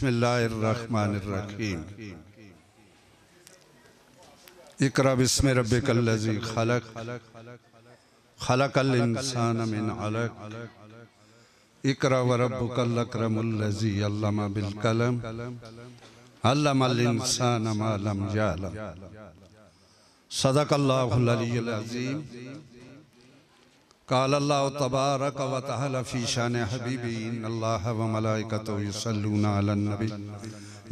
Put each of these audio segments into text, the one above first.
बिस्मिल्लाहिर्रहमानिर्रहीम। इक़रा बिस्मि रब्बिकल्लज़ी खलक़ खलक़ल इंसाना मिन अलक़। इक़रा व रब्बुकल अकरमुल्लज़ी अल्लमा बिल कलम अल्लमल इंसाना मा लम यअलम। सदक़ल्लाहुल अलिय्युल अज़ीम। क़ाल अल्लाहु तबारक व तआला फ़ी शान हबीबी इन्नल्लाह व मलाइकतहु युसल्लूना अलन नबी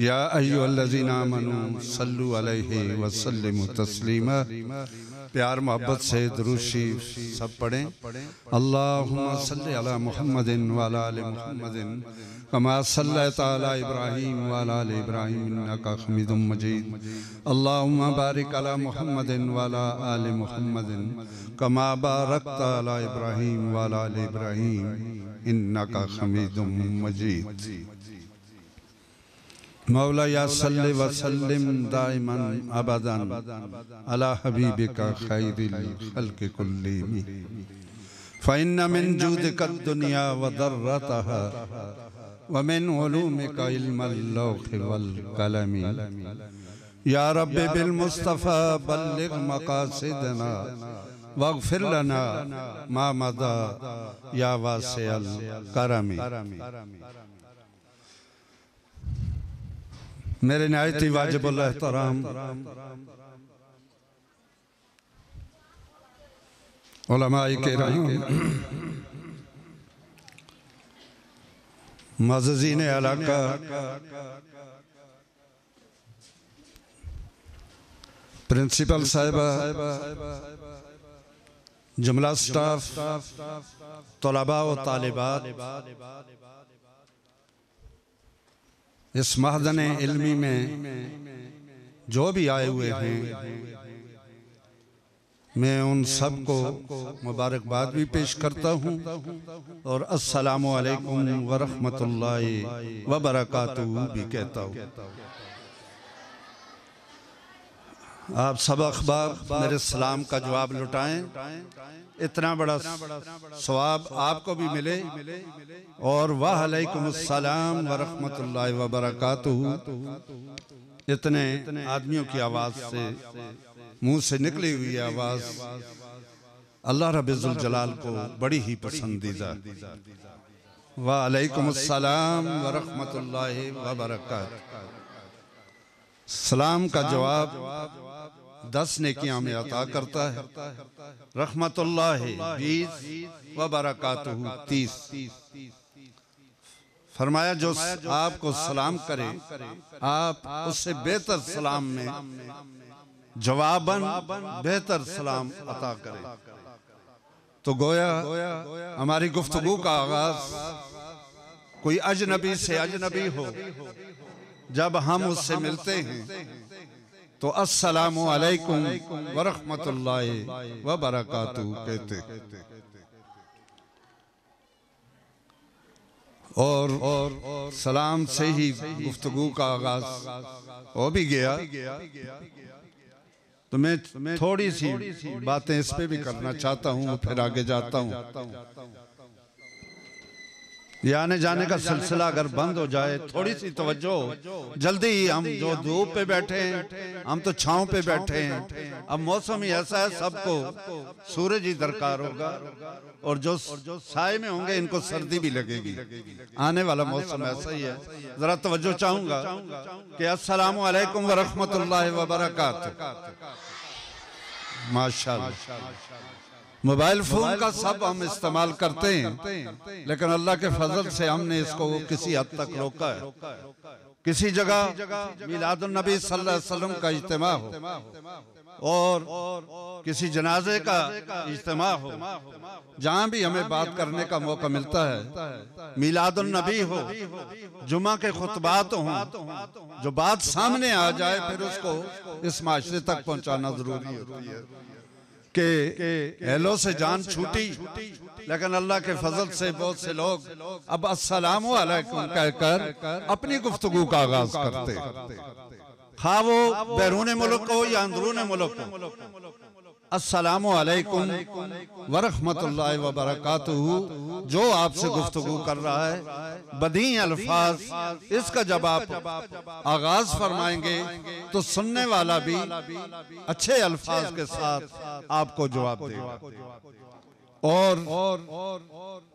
या अय्युहल्लज़ीना आमनू सल्लु अलैहि व सल्लिमू तस्लीमा। प्यार मोहब्बत से दुरूद शरीफ सब पढ़ें। अल्लाहुम्मा सल्लि अला मुहम्मदिन व अला आलि मुहम्मदिन कमा सल्लैता अला इब्राहीम व अला आलि इब्राहीम इन्नका हमीदुम मजीद। अल्लाहुम्मा बारिक अला मुहम्मदिन व अला आलि मुहम्मदिन कमा बारकता अला इब्राहीम व अला आलि इब्राहीम इन्नका हमीदुम मजीद। मौला या सल्लि व सल्लिम दाइमन अबदन अला हबीबिका खैरिल खल्क़ि कुल्लिहिम। फ़इन्न मिन जूदिका दुनिया व दर्रतहा व मिन उलूमिका इल्मल लौहि वल कलमी। या रब्बि बिल मुस्तफ़ा बल्लिग़ मक़ासिदना वग़फ़िर लना मा मदा या वासिअल करमी। मेरे निहायत वाजिबुल एहतराम उलमाए किराम, मुअज़्ज़िज़ीन इलाका, प्रिंसिपल साहिबा, जुमला स्टाफ, तलबा व तालिबात, इस महदन इल्मी में जो भी आए हुए हैं, मैं उन सब को मुबारकबाद भी पेश करता हूँ और अस्सलामु अलैकुम व रहमतुल्लाहि व बरकातुहू भी कहता हूँ। आप सब अखबार मेरे सलाम का जवाब लुटाएं, इतना बड़ा सवाब आपको भी मिले। और वाह अलैकुमुस्सलाम व रहमतुल्लाहि व बरकातुहू इतने आदमियों की आवाज़ से, मुंह से निकली हुई आवाज़ अल्लाह रब्बुल जलाल को बड़ी ही पसंदीदा। वाह अलैकुमुस्सलाम व रहमतुल्लाहि व बरकातुहू। सलाम का जवाब 10 नेकियां में अता करता है, रहमतुल्लाहि 20 व बरकातुहू 30। फरमाया जो आपको सलाम करे आप उससे बेहतर सलाम में जवाबन बेहतर सलाम अता करें। तो गोया हमारी गुफ्तगू का आगाज कोई अजनबी से अजनबी हो, जब हम उससे मिलते हैं तो अस्सलामु अलैकुम व रहमतुल्लाहि व बरकातुहू कहते। और सलाम से ही गुफ्तगू का आगाज हो भी गया, तो मैं थोड़ी सी बातें इस पे भी करना चाहता हूँ, फिर आगे जाता हूँ। ये आने जाने का सिलसिला अगर बंद हो जाए, थोड़ी सी तवज्जो, जल्दी ही हम जो धूप पे बैठे हैं हम तो छांव पे बैठे हैं। अब मौसम ही ऐसा है, सबको सूरज ही दरकार होगा और जो साए में होंगे इनको सर्दी भी लगेगी। आने वाला मौसम ऐसा ही है। जरा तवज्जो चाहूंगा कि अस्सलामु अलैकुम व रहमतुल्लाहि व बरकातुहू। माशाअल्लाह, मोबाइल फोन का सब हम इस्तेमाल करते हैं, लेकिन अल्लाह के फजल से हमने इसको किसी हद तक रोका है। किसी जगह मिलादुन नबी सल्लल्लाहु अलैहि वसल्लम का इज्तिमा हो और किसी जनाजे का इज्तिमा हो, जहां भी हमें बात करने का मौका मिलता है, मिलादुन नबी हो, जुमा के खुतबात हों, जो बात सामने आ जाए फिर उसको इस माशरे तक पहुंचाना जरूरी होती है। कि हेलो से जान छूटी, लेकिन अल्लाह के फजल से बहुत से लोग अब अस्सलामु अलैकुम कहकर अपनी गुफ्तगू का आगाज करते, खा वो बैरून मुल्क हो या अंदरून मुल्क हो। अस्सलामु अलैकुम वरहमतुल्लाहि वबरकातुहू, जो आपसे गुफ्तगू कर रहा है बदी अल्फाज, इसका जब आप आगाज फरमाएंगे तो सुनने वाला भी अच्छे अल्फाज के साथ आपको जवाब देगा। और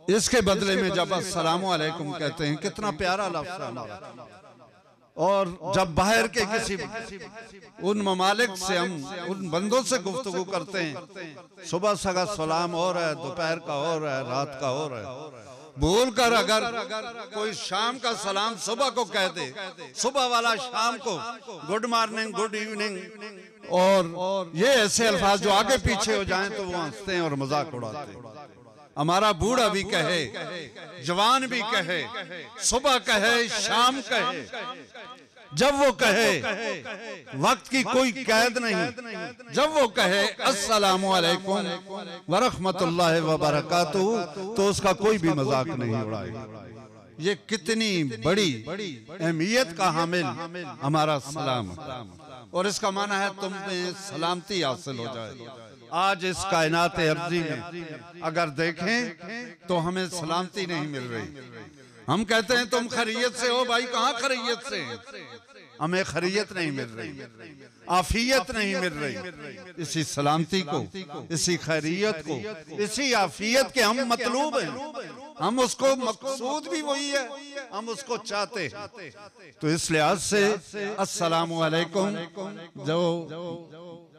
इसके बदले में जब अस्सलामु अलैकुम कहते हैं, कितना प्यारा लफ्ज़ है हमारा। और जब बाहर के किसी उन ममालिक से हम उन बंदों से गुफ्तगू करते हैं, सुबह सगा सलाम हो रहा है, दोपहर का हो रहा है, रात का हो रहा है, भूल कर अगर कोई शाम का सलाम सुबह को कह दे, सुबह वाला शाम को गुड मॉर्निंग, गुड इवनिंग, और ये ऐसे अल्फाज जो आगे पीछे हो जाएं तो वो हंसते हैं और मजाक उड़ाते हैं। हमारा बूढ़ा भी कहे, जवान भी कहे, सुबह कहे, शाम कहे, जब वो कहे वक्त की कोई कैद नहीं, जब वो कहे अस्सलामु अलैकुम वरहमतुल्लाहि वबरकातुहू तो उसका कोई भी मजाक नहीं उड़ाएगा। ये कितनी बड़ी अहमियत का हामिल हमारा सलाम, और इसका माना है तुम में सलामती हासिल हो जाए। आज इस कायनात अर्जी में अगर देखें तो हमें सलामती नहीं मिल रही। हम कहते हैं तुम खैरियत से हो, भाई कहाँ खैरियत से? हमें खैरियत नहीं मिल रही, आफियत नहीं मिल रही। इसी सलामती को, इसी खैरियत को, इसी आफियत के हम मतलूब हैं। हम उसको, मकसूद भी वही है, हम उसको चाहते हैं। तो इस लिहाज से अस्सलामु अलैकुम, जो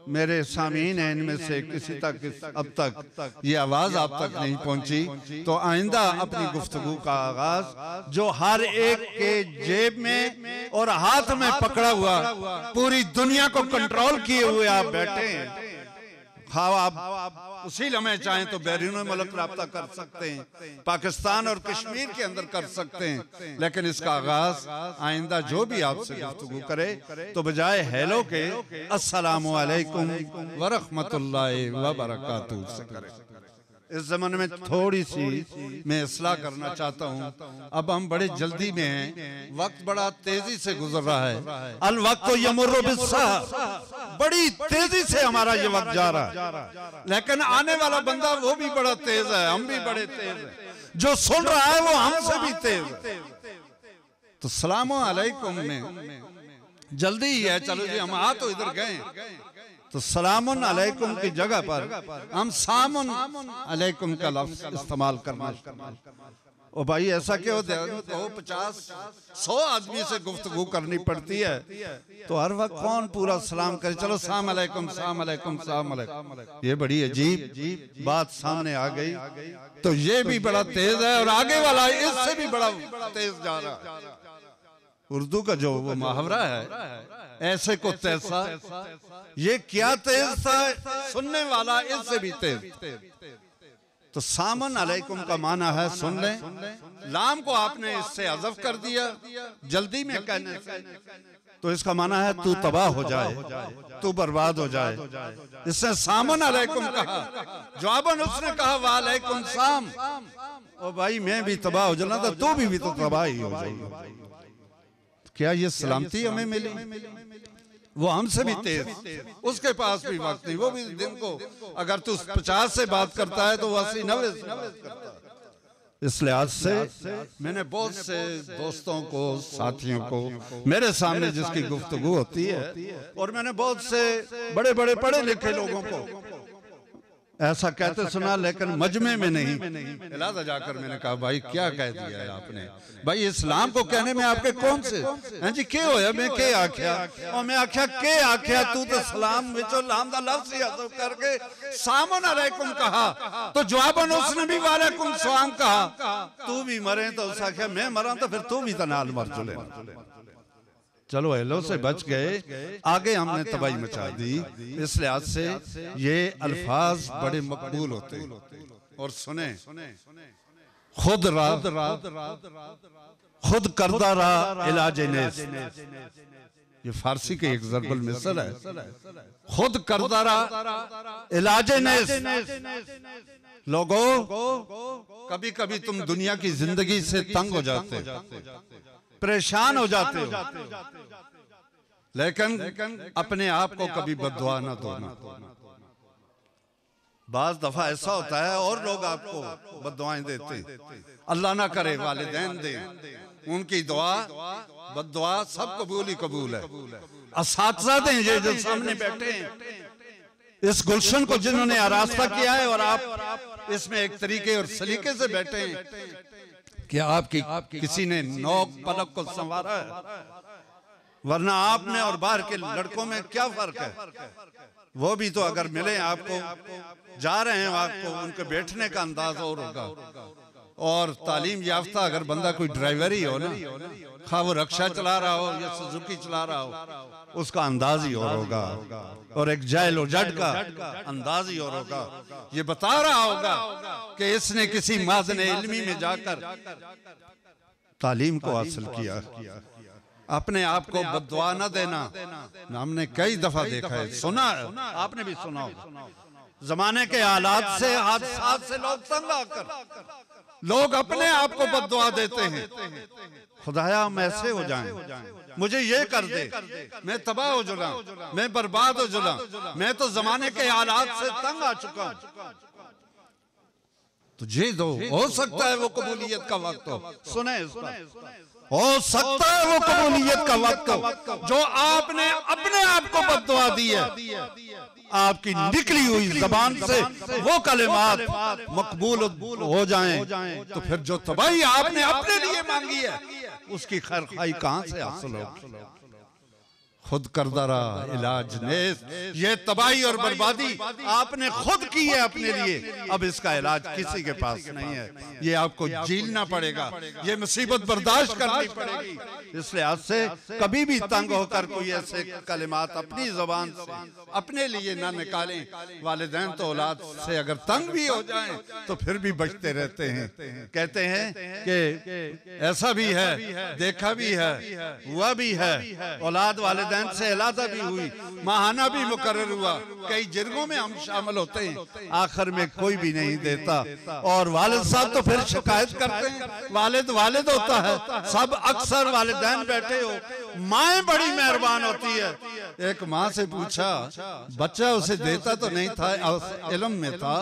मेरे सामीन हैं इनमें से किसी तक अब तक ये आवाज आप तक नहीं पहुंची, तो आइंदा अपनी गुफ्तगू का आगाज जो हर एक के जेब में और हाथ में पकड़ा हुआ, पूरी दुनिया को कंट्रोल किए हुए आप बैठे हैं। हाँ, आप उसी लम्हे चाहें तो बैरून मुल्क राब्ता कर सकते हैं, पाकिस्तान और कश्मीर के अंदर कर सकते हैं, लेकिन इसका आगाज आइंदा जो भी आपसे गुफ्तगू करे तो बजाय हेलो के अस्सलामु अलैकुम वरहमतुल्लाहि वबरकातुहू से करे। इस ज़माने में थोड़ी सी मैं इस्लाह करना चाहता हूँ। अब हम बड़े जल्दी में हैं, वक्त बड़ा तेजी से गुजर रहा है। अल वक्त यमुर्रु बिस्साह, बड़ी तेजी से हमारा ये वक्त जा रहा है, लेकिन आने वाला बंदा वो भी बड़ा तेज है, हम भी बड़े तेज हैं, जो सुन रहा है वो हमसे भी तेज है। तो सलामु अलैकुम में जल्दी ही है, चलो जी हम आ तो इधर गए, तो सलामुन अलैकुम की जगह पर हम सामुन अलैकुम का लफ्ज इस्तेमाल करना। ओ भाई ऐसा क्यों? तो 50-100 आदमी से गुफ्तगू करनी पड़ती है, तो हर वक्त कौन पूरा सलाम करे? चलो सलाम अलैकुम, सलाम अलैकुम, सलाम अलैकुम। ये बड़ी अजीब बात सामने आ गई। तो ये भी बड़ा तेज है और आगे वाला इससे भी बड़ा तेज जा रहा है। उर्दू का जो वो मुहावरा है, ऐसे को तैसा, ये क्या तेज था, सुनने वाला इससे भी तेज। तो सामन अलैकुम का माना है सुन ले, लाम को आपने इससे हज़फ कर दिया जल्दी में कहने से, तो इसका माना है तू तबाह हो जाए, तू बर्बाद हो जाए। इसने सामन अलैकुम कहा, जवाबन उसने कहा वालेकुम सलाम। ओ भाई मैं भी तबाह हो जाना तो तू भी तो तबाह ही हो जाएगी। क्या ये सलामती हमें मिली? वो हमसे भी तेज, उसके पास भी वक्त नहीं, वो भी दिन को अगर तू 50 से बात करता है तो वो 80-90 से करता है। इस लिहाज से मैंने बहुत से दोस्तों को, साथियों को मेरे सामने जिसकी गुफ्तगू होती है, और मैंने बहुत से बड़े बड़े पढ़े लिखे लोगों को ऐसा कहते सुना, लेकिन मजमे में नहीं। इलादा जाकर मैंने कहा भाई क्या कह दिया है आपने? भाई इस्लाम को कहने में आपके कौन से हैं जी के होया? मैं के आख्या, और मैं आख्या के आख्या तू तो सलाम विचो लाम दा लफ्ज़ ही हज़फ करके सामन अलैकुम कहा, तो जवाबन उसने भी वालेकुम सलाम कहा। तू भी मरे तो उस आख्या मैं मरा तो फिर तू भी तो नाल मर चले। चलो हेलो से बच गए, आगे हमने तबाही मचा दी। इस लिहाज से ये अल्फाज बड़े मकबूल होते हैं। और सुने, खुद करदा रहा इलाज नेस, ये फारसी के एक ज़रबुल मिसल है। खुद करदा रहा इलाज नेस। लोगों, कभी कभी तुम दुनिया की जिंदगी से तंग हो जाते हो, परेशान हो जाते हो, लेकिन अपने आप को कभी बद्दुआ न दो। बाज दफा ऐसा होता है और लोग आपको बद्दुआएं देते हैं, अल्लाह ना करे वालिदैन दे, उनकी दुआ बद्दुआ सब कबूल ही कबूल है। असातिज़ा दें ये जो सामने बैठे हैं, इस गुलशन को जिन्होंने आरास्ता किया है और आप इसमें एक तरीके और सलीके से बैठे हैं कि आपकी किसी ने नोक पलक को संवारा है, वरना आप में और बाहर के लड़कों में क्या फर्क है। वो भी तो अगर मिले आपको, जा रहे हैं आपको, उनके बैठने का अंदाज और होगा। और तालीम याफ्ता अगर बंदा कोई ड्राइवर ही हो ना, खा वो रक्षा चला रहा हो या सुजुकी चला रहा हो, उसका अंदाज ही और होगा, और एक जाहिल और जड का अंदाज ही और होगा। ये बता रहा होगा कि इसने किसी माज़न इल्मी में जाकर तालीम को हासिल किया। अपने आप को बद्दुआ न देना, हमने कई दफा देखा है, सुना है, आपने भी सुना होगा। जमाने के हालात से, हादसात से लोग तंग आकर लोग अपने आप को बद्दुआ देते हैं, खुदाया हम ऐसे हो जाएं, मुझे ये कर दे, मैं तबाह हो जुला, मैं बर्बाद हो जुला, मैं तो जमाने के हालात से तंग आ चुका हूं। तो ये दो, हो सकता है वो कबूलियत का वक्त हो, सुने हो सकता है वो कबूलियत का वक्त हो, जो आपने अपने आप को बद्दुआ दी है, आपकी निकली हुई जबान से वो कलिमात मकबूल हो जाएं, तो फिर जो तबाही आपने अपने लिए मांगी है उसकी खैर खाई कहां से हासिल होगी। खुद करदा रहा इलाज ने, ये तबाही और बर्बादी आपने खुद की है अपने लिए, अब इसका इलाज किसी के पास नहीं है, ये आपको झेलना पड़ेगा, ये मुसीबत बर्दाश्त करनी पड़ेगी। इसलिए आज से कभी भी तंग होकर कोई ऐसे कलिमात अपनी जुबान से अपने लिए ना निकालें। वालिदैन तो औलाद से अगर तंग भी हो जाएं तो फिर भी बचते रहते हैं। कहते हैं कि ऐसा भी है, देखा भी है, हुआ भी है, औलाद वालिदैन से इलादा भी हुई, माहाना भी मुकर्रर हुआ, कई जिरगों में हम शामिल होते हैं, आखिर में कोई भी नहीं देता। और वालिद साहब तो फिर शिकायत करते हैं, वालिद वालिद होता है, सब अक्सर वालिदैन बैठे हो, माएँ बड़ी मेहरबान होती है। एक माँ से पूछा, बच्चा उसे देता तो नहीं था, इल्म में था,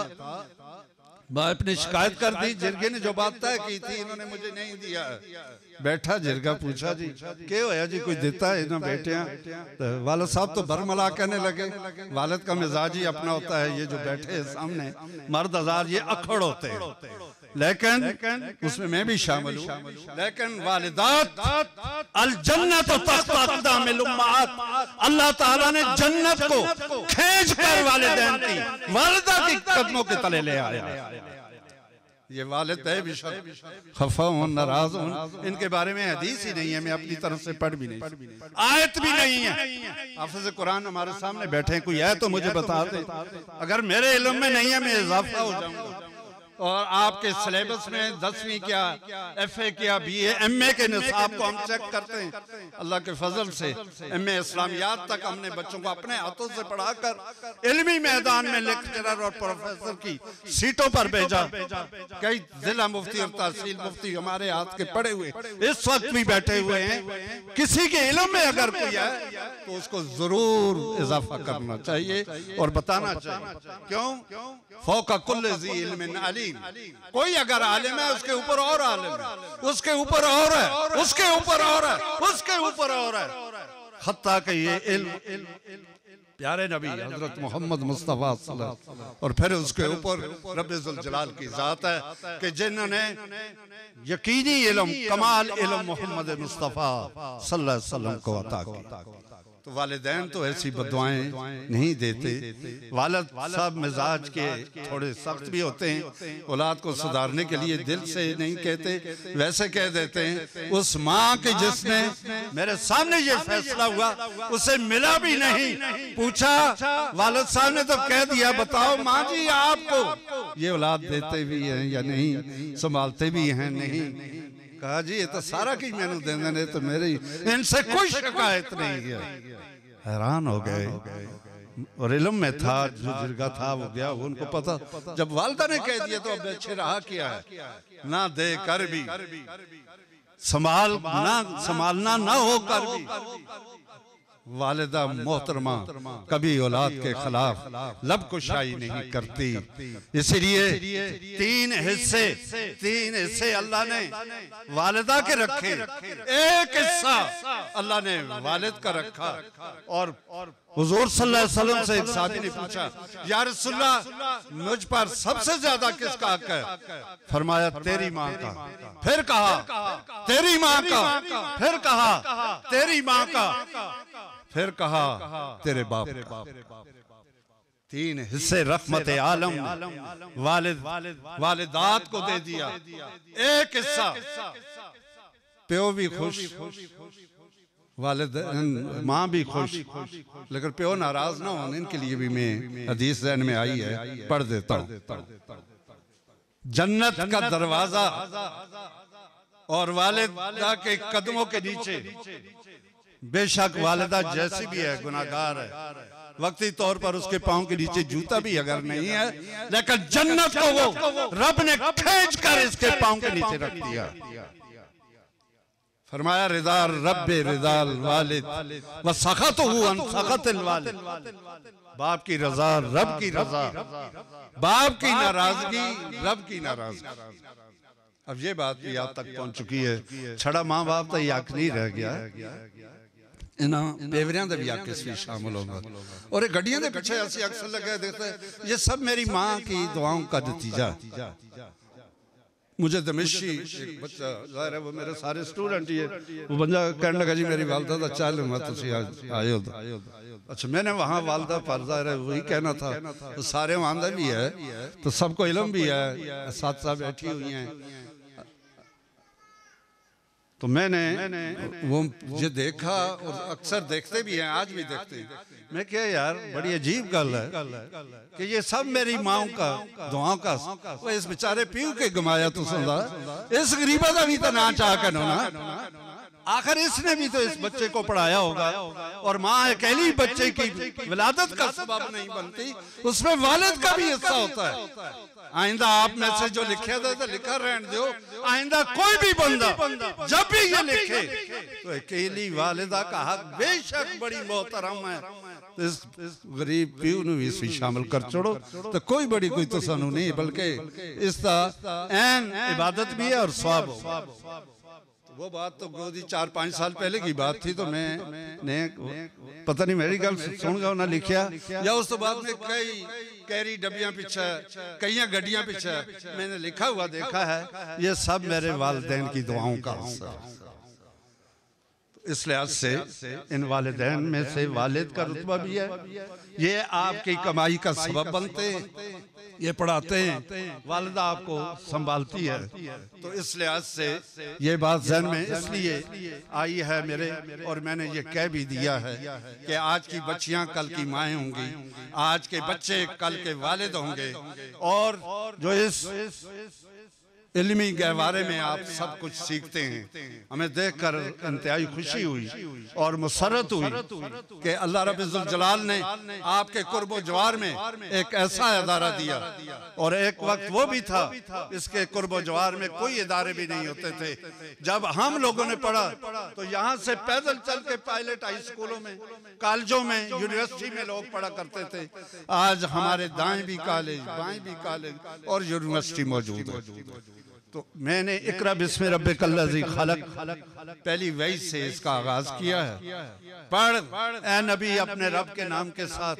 बाप ने शिकायत कर दी, जिरगे ने जो बात तय की थी इन्होंने मुझे नहीं दिया। बैठा जिरगा, पूछा जी क्या होया जी, कोई देता है ना बेटे? तो वालिद साहब तो बरमला कहने लगे, वालिद का मिजाज ही अपना होता है, ये जो बैठे हैं सामने मर्द हजार ये अखड़ होते हैं, लेकिन उसमें मैं भी शामिल हूँ। लेकिन वालिदात अल जन्नत तहत अक़दामिल उम्महात, अल्लाह ताला ने जन्नत को खींच कर वालिदैन की वालिदा की कदमों के तले ले आया। ये वालिद है बेशक खफा हो, नाराज हो, इनके बारे में हदीस ही नहीं है, मैं अपनी तरफ से पढ़ भी नहीं, आयत भी नहीं है। हाफिज़ कुरान हमारे सामने बैठे, कोई है तो मुझे बता दे, अगर मेरे इल्म में नहीं है मैं इजाफा हो जाऊंगा। और आपके सिलेबस में 10वीं क्या, FA क्या, BA MA के निसाब को हम चेक करते हैं। अल्लाह के फजल से MA इस्लामियात तक हमने बच्चों को अपने हाथों से पढ़ाकर इल्मी मैदान में लेक्चरर और प्रोफेसर की सीटों पर भेजा। कई जिला मुफ्ती और तहसील मुफ्ती हमारे हाथ के पड़े हुए इस वक्त भी बैठे हुए हैं। किसी के इल्म में अगर कोई है तो उसको जरूर इजाफा करना चाहिए और बताना चाहिए। क्यों? फौका कुल्ल ज़ी इल्मिन अलीम, कोई अगर आलिम है उसके ऊपर और आलिम है, उसके ऊपर और है, उसके ऊपर और है, उसके ऊपर और है। हत्ता कि ये इल्म प्यारे नबी हजरत मोहम्मद मुस्तफा सल्लल्लाहु अलैहि वसल्लम और फिर उसके ऊपर रब्बे जुल जलाल की जात है कि जिन्होंने यकीनी इल्म, कमाल इल्म मोहम्मद मुस्तफा सल्लल्लाहु अलैहि वसल्लम को अता की। तो वालिदैन तो ऐसी बद्दुआएं नहीं देते। वालिद सब मिजाज के थोड़े सख्त भी होते हैं, औलाद को सुधारने के लिए दिल से नहीं कहते, वैसे कह देते हैं। उस माँ के जिसने मेरे सामने ये फैसला हुआ उसे मिला भी नहीं, पूछा वालिद साहब ने तो कह दिया, बताओ माँ जी आपको ये औलाद देते भी हैं या नहीं, संभालते भी हैं नहीं? कहा जी ये तो सारा की मैंने देने, तो मेरी इनसे कोई शिकायत नहीं है। हैरान हो गए, और इल्म में था, जो जिरगा था वो गया, उनको पता। जब वालिदा ने कह दिया तो अब अच्छे रहा किया है, ना दे कर भी संभालना ना हो कर भी वालिदा मोहतरमा कभी औलाद के खिलाफ लब कुशाई नहीं करती। इसलिए तीन हिस्से अल्लाह ने वालिदा के रखे, एक हिस्सा अल्लाह ने वालिद का रखा। और हुजूर सल्लल्लाहु अलैहि वसल्लम से एक साहबी ने पूछा, या रसूलल्लाह मुझ पर सबसे ज्यादा किसका हक है? फरमाया तेरी माँ का। फिर कहा तेरी माँ का। फिर कहा तेरी माँ का। फिर कहा तेरे बाप का। तीन हिस्से रहमत आलम वालिदात को दे दिया। एक हिस्सा प्यो भी खुश, वालिद माँ भी खुश, लेकिन प्यो नाराज ना हो, इनके लिए भी मैं हदीस ज़हन में आई है, पढ़ देता हूँ। जन्नत का दरवाजा और वालिदा के कदमों के नीचे, बेशक वालिदा जैसी भी है गुनाहगार है, वक्ती तौर पर उसके पाँव के नीचे जूता भी अगर नहीं है, लेकिन जन्नत को वो रब ने खींच कर इसके पाँव के नीचे रख दिया। फरमाया रिदा रब्बे रिदाल वालिद व सखतहु अन सखतिल वालिद। बाप की रजा रब की रजा, बाप की नाराजगी रब की नाराजगी। अब ये बात भी आप तक पहुंच चुकी है, छड़ा माँ बाप तो यक नहीं रह गया, इन्होंने पेवरियां दे भी आके इसमें शामिल होगा। और ये गड्डियां दे पीछे ऐसे अक्सर लगे देखते, ये सब मेरी माँ की दुआओं का नतीजा। मुझे दमिश्की एक बच्चा, जाहिर है वो मेरे सारे स्टूडेंट ही है, वो बंदा कहने लगा जी मेरी वालदा का चाल मैं तुम आए हो। अच्छा मैंने वहाँ वालदा पर जाहिर है वही कहना था, तो सारे वांदा भी है तो सबको इल्म भी है, साथ साथ बैठी हुई हैं। तो मैंने वो मुझे देखा और अक्सर देखते भी हैं, आज भी देखते हैं। मैं क्या यार बड़ी अजीब गल है कि ये सब मेरी माँ का दुआओं का, वो इस बेचारे पीऊ के गमाया तो सुनदा, इस गरीबा का भी तो ना चाह कर ना, आखिर इसने भी तो इस बच्चे को पढ़ाया होगा। और माँ अकेली बच्चे की विलादत का सबब नहीं बनती, उसमें वालिद का भी हिस्सा होता है। आइंदा आप में से जो लिखे थे तो लिखा रहने दो, आइंदा कोई भी बंदा जब भी ये लिखे तो अकेली वालिदा का हक बेशक बड़ी मोहतरम है, तो इस गरीब पीऊ ने भी इसमें शामिल कर छोड़ो तो कोई बड़ी कोई तो सानू नहीं, बल्कि इसका ऐन इबादत भी है और सवाब हो। वो बात तो गोदी 4-5 साल पहले की बात थी, तो मैंने पता नहीं मेरी गल सुन गया ना लिखा, या उस तो बाद में कई कैरी डबियां पीछे, कई गड्डियां पीछे मैंने लिखा हुआ देखा है, ये सब मेरे वालिदैन की दुआओं का हिस्सा। इस लिहाज से इन वालिदैन में से वालिद का रुतबा भी है, ये आपकी कमाई का सबब बनते हैं, ये पढ़ाते हैं, वालिदा आपको संभालती है। तो इस लिहाज से ये बात ज़हन में इसलिए आई है मेरे, और मैंने ये कह भी दिया है कि आज की बच्चियां कल की माएँ होंगी, आज के बच्चे कल के वालिद होंगे। और जो इस इल्मी गहवारे में आप सब कुछ सीखते हैं, हमें देखकर इंतहाई खुशी हुई और मुसरत हुई कि अल्लाह रब्बुल जलाल ने आपके कुर्बो जवार में एक ऐसा अदारा दिया। और एक वक्त वो भी था इसके कुर्बो जवार में कोई इदारे भी नहीं होते थे। जब हम लोगों ने पढ़ा तो यहाँ से पैदल चल के पायलट हाई स्कूलों में, कॉलेजों में, यूनिवर्सिटी में लोग पढ़ा करते थे। आज हमारे दाएं भी कॉलेज, बाएं भी कॉलेज और यूनिवर्सिटी मौजूद है। तो मैंने इकरा बिस्मिल्लाह रब्बिकल्लज़ी खलक पहली वही से इसका आगाज किया है। पढ़ ए नबी अपने रब के नाम के साथ,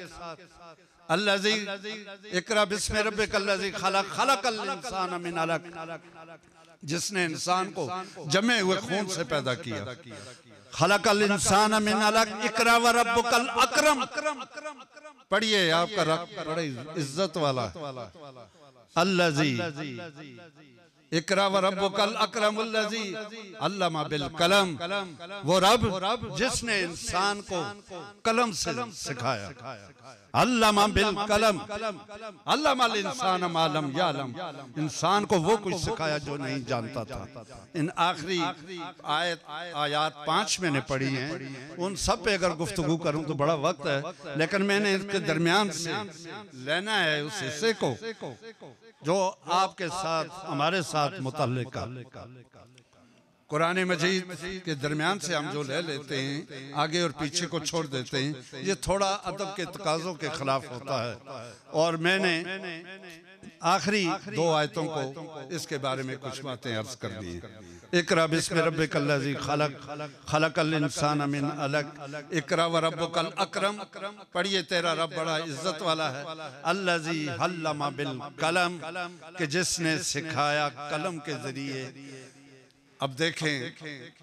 अल्लज़ी इकरा बिस्मिल्लाह रब्बिकल्लज़ी खलक खलकल इंसान मिन अलक, जिसने इंसान को जमे हुए खून से पैदा किया। खलकल इंसान मिन अलक इकरा व रब्बुकल अकरम। पढ़िए आपका रब बड़े इज्जत वाला, अल्लज़ी इकरा व रब्बुकल अकरमुल्लज़ी अल्लमा बिल कलम, वो रब जिसने इंसान को कलम से सिखाया। अल्लमा बिल कलम अल्लमल इंसान मा लम यालम, इंसान को वो कुछ सिखाया जो नहीं जानता था। इन आखिरी आयात 5 मैंने पढ़ी हैं, उन सब पे अगर गुफ्तगू करूं तो बड़ा वक्त है, लेकिन मैंने इसके दरमियान से लेना है उस हिस्से को जो आपके साथ हमारे साथ मुतल्लिक है। कुरान मजीद के दरमियान से हम जो ले लेते हैं आगे और पीछे को छोड़ देते हैं, ये थोड़ा अदब के तकाज़ों के खिलाफ होता है। और मैंने आखिरी 2 आयतों को इसके बारे में कुछ बातें अर्ज कर दी हैं। इकरा बिस्मि रब्बिकल्लज़ी खलक खलकल इंसान मिन अलक इकरा व रब्बुकल अकरम, पढ़िए तेरा रब बड़ा इज्जत वाला है। अल्लज़ी हल्लमा बिल कलम, कि जिसने सिखाया कलम के जरिए। अब देखें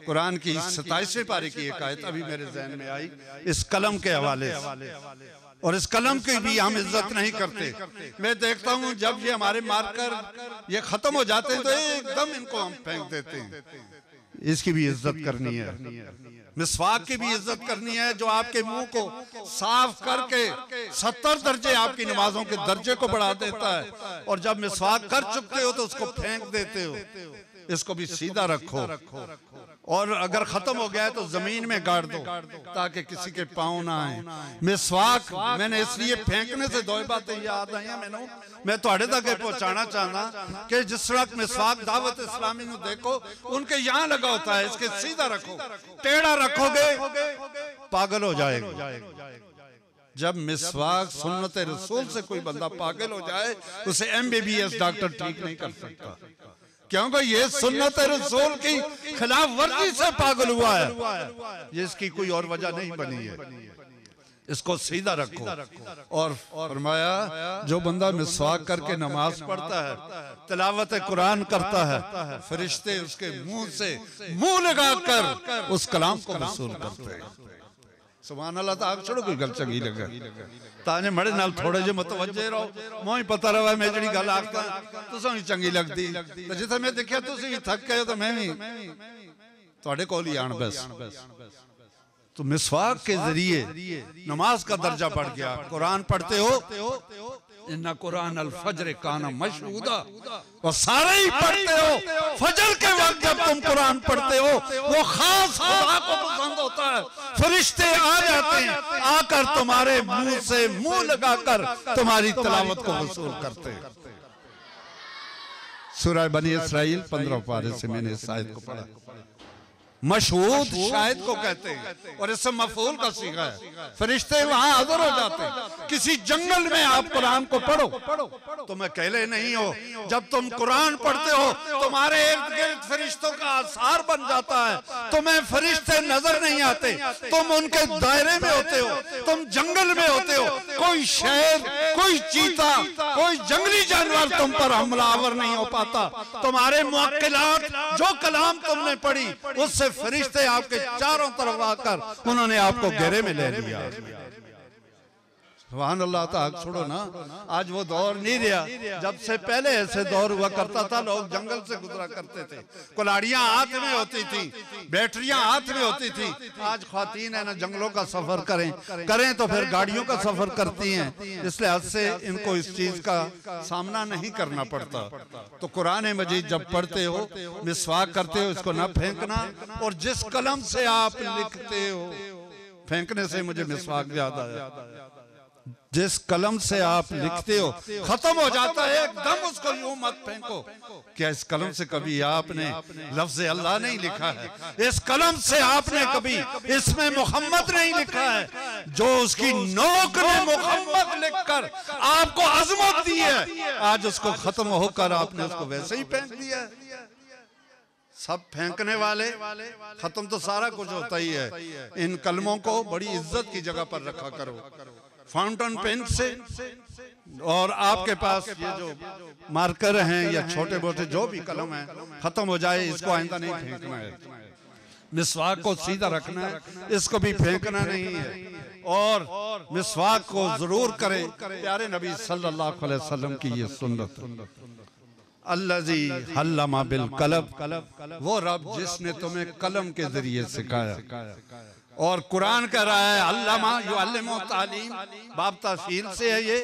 कुरान की 27वें पारे की एक आयत अभी मेरे ज़हन में आई इस कलम के हवाले से, और इस कलम की भी हम इज्जत नहीं करते। मैं देखता हूँ जब ये हमारे मार्कर ये खत्म हो जाते हैं तो एकदम इनको हम फेंक देते हैं। इसकी भी इज्जत करनी है, मिसवाक की भी इज्जत करनी है, जो आपके मुंह को साफ करके 70 दर्जे आपकी नमाजों के दर्जे को बढ़ा देता है। और जब मिसवाक कर चुके हो तो उसको फेंक देते हो। इसको भी सीधा रखो, और अगर खत्म हो गया है तो जमीन में गाड़ दो ताकि किसी के पाँव ना आए। मिसवाक मैंने इसलिए फेंकने से 2 बातें याद आई हैं मैं थोड़े तक पहुंचाना चाहना कि जिस वक्त मिसवाक दावत इस्लामी में देखो उनके यहाँ लगा होता है, इसके सीधा रखो, टेढ़ा रखोगे पागल हो जाएगा। जब मिसवाक सुन्नत रसूल से कोई बंदा पागल हो जाए उसे MBBS डॉक्टर ठीक नहीं कर सकता, क्योंकि ये सुन्नत रसूल की खिलाफ वर्जी से पागल हुआ है, ये इसकी कोई और वजह नहीं बनी है। इसको सीधा रखो। और फरमाया जो बंदा मिसवाक करके नमाज पढ़ता है, तिलावत कुरान करता है, फरिश्ते उसके मुंह से मुंह लगाकर उस कलाम को वसूल करते हैं। सुभान अल्लाह। तो आप छोड़ो कोई गल चंगी लगे ताने मड़े नाल थोड़े जे मुतवज्जे रहो, मोही पता रहा मैं जड़ी गल आखदा तुसां भी चंगी लगदी। तो जिथे मैं देखिया तुसी भी थक गए तो मैं भी तुहाडे कोल ही आण बस। तो मिसवाक के जरिए नमाज का दर्जा बढ़ गया। कुरान पढ़ते हो, इन्ना कुरान अल फज्र काना मशहूदा, और सारे ही पढ़ते हो। फजर के वक्त जब तुम कुरान पढ़ते हो वो खास खुदा को पसंद होता है, फरिश्ते आ जाते हैं, आकर तुम्हारे मुंह से मुंह लगाकर तुम्हारी तिलावत को वसूल करते हैं। सूरह बनी इसराइल 15 पारे से मैंने इस आयत को पढ़ा। मशहूद शायद को कहते हैं और इससे मफूल का सीखा है। फरिश्ते वहां हाजिर हो जाते हैं। किसी जंगल में आप कुरान को पढ़ो, तुम अकेले नहीं हो। जब तुम कुरान पढ़ते हो तुम्हारे इर्द गिर्द फरिश्तों का आसार बन जाता है, तुम्हें फरिश्ते नजर नहीं आते, तुम उनके दायरे में होते हो, तुम जंगल में होते हो। कोई शेर, कोई चीता, कोई जंगली जानवर तुम पर हमलावर नहीं हो पाता। तुम्हारे मुअक्किलात जो कलाम तुमने पढ़ी उससे फरिश्ते आपके चारों तरफ आकर उन्होंने आपको घेरे में ले लिया। सुभान अल्लाह। तक छोड़ो ना, आज वो दौर नहीं रहा। जब से पहले ऐसे दौर हुआ करता था, लोग जंगल से गुजरा करते थे, कुल्हाड़ियां हाथ में होती थी, बैटरियां हाथ में होती थी। आज ख्वातीन है ना जंगलों का सफर करें तो फिर गाड़ियों का सफर करती हैं, इसलिए आज से इनको इस चीज का सामना नहीं करना पड़ता। तो कुरान मजीद जब पढ़ते हो, मिसवाक करते हो, इसको ना फेंकना। और जिस कलम से आप लिखते हो, फेंकने से मुझे मिसवाक याद आया, जिस कलम से आप लिखते हो खत्म हो जाता है एकदम, उसको यूं मत फेंको। क्या इस कलम से कभी आपने लफ्ज अल्लाह नहीं लिखा है? इस कलम से आपने कभी इसमें मोहम्मद नहीं लिखा है? जो उसकी नोक ने मोहम्मद लिखकर आपको अजमत दी है, आज उसको खत्म होकर आपने उसको वैसे ही फेंक दिया है। सब फेंकने वाले, खत्म तो सारा कुछ होता ही है। इन कलमों को बड़ी इज्जत की जगह पर रखा करो, फाउंटेन पेन से। और आपके पास ये जो मार्कर हैं या छोटे मोटे जो भी कलम है, खत्म हो जाए, इसको आइंदा नहीं फेंकना है। मिसवाक को सीधा रखना है, इसको भी फेंकना नहीं है। और मिसवाक को जरूर करें। प्यारे नबी सल्लल्लाहु अलैहि वसल्लम की ये सुन्नत, अल्लज़ी हल्लमा बिल कलम, वो रब जिसने तुम्हें कलम के जरिए सिखाया। और कुरान कह रहा है अल्लामा युअल्लिमु तालीम, बाब तफसील से है ये।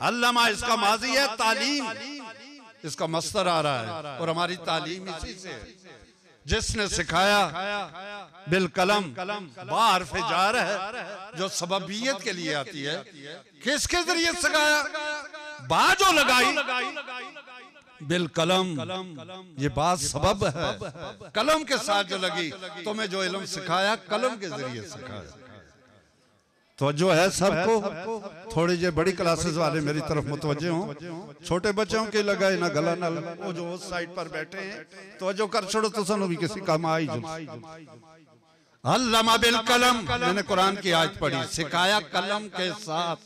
अल्लामा इसका माजी है, तालीम इसका मस्तर आ रहा है, और हमारी तालीम इसी से है। जिसने सिखाया बिल कलम, बाहर से जा रहा है जो सबबियत के लिए आती है। किसके जरिए सिखाया? बा जो लगाई, बिल कलम, ये बात सबब है कलम के साथ जो लगी। तुम्हें जो इल्म सिखाया कलम के जरिए सिखाया। तो जो है सबको, थोड़ी जे बड़ी क्लासेस वाले मेरी तरफ मुतवज्जे हों, छोटे बच्चों के लगाए ना गला ना वो जो उस साइड पर बैठे हैं तो जो कर छोड़ो तो सनो भी किसी काम आई जो अल्लामा बिल कलम, मैंने कुरान की आयत पढ़ी, सिखाया कलम के साथ,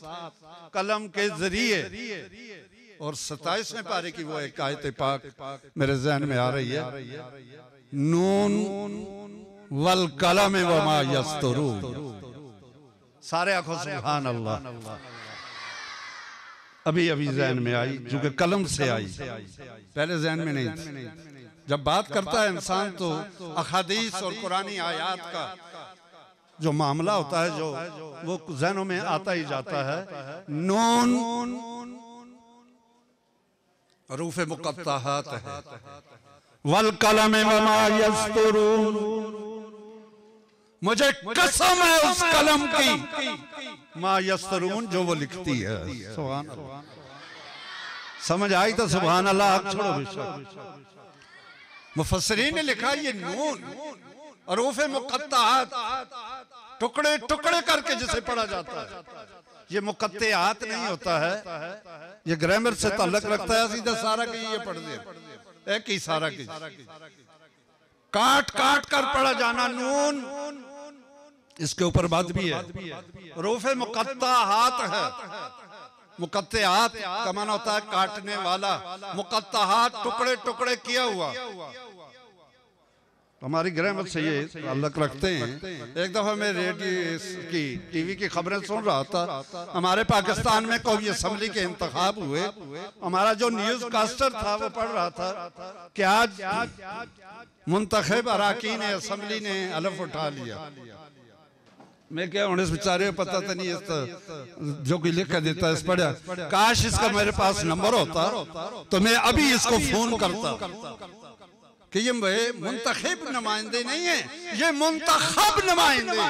कलम के जरिए। और 27वें पारे की वो एक आयत पाक मेरे ज़हन में आ रही है, नून वल कलम वमा यस्तरून। सारे आंखों सुभान अल्लाह। अभी अभी ज़हन में आई, चूंकि कलम से आई, पहले ज़हन में नहीं थी। जब बात करता है इंसान तो अहादीस और कुरानी आयात का जो मामला होता है जो वो ज़हनों में आता ही जाता है। नून रूफ़ मुक़त्तहात है, वल कलम वमा यस्तरून, मुझे कसम है उस कलम की मा यस्तरून जो वो लिखती है। सुभान अल्लाह। समझ आई तो सुभान अल्लाह। छोड़ो बेशक, मुफस्सिरीन ने लिखा ये नून और रूफ़े मुक़त्तहात, टुकड़े टुकड़े करके जिसे पढ़ा जाता है, ये मुक़त्तहात नहीं होता है, ये ग्रामर से ताल्लुक़ रखता है। सीधा सारा की ये पढ़ दे, एक ही सारा की काट काट कर पढ़ा जाना। नून, इसके ऊपर बात भी है, रूफ़े मुक़त्तहात है। मुक़त्तहात का माना होता है काटने वाला, मुक़त्तहात टुकड़े टुकड़े किया हुआ। हमारी ग्रामर से ये ताल्लुक़ रखते हैं। एक दफा मैं रेडियो की टीवी की खबरें सुन रहा था, हमारे पाकिस्तान में कौमी असम्बली के इंतखाब हुए। हमारा जो न्यूज़ कास्टर था वो पढ़ रहा था कि आज मुंतखब अराकीन असम्बली ने हलफ उठा लिया। मैं क्या उन्हें बेचारे पता तो नहीं, जो कोई लिख देता है इस पढ़ा, काश इसका मेरे पास नंबर होता तो मैं अभी इसको फोन करता कि ये मुंतखब नुमाइंदे नहीं है, ये मुंतखब नुमाइंदे,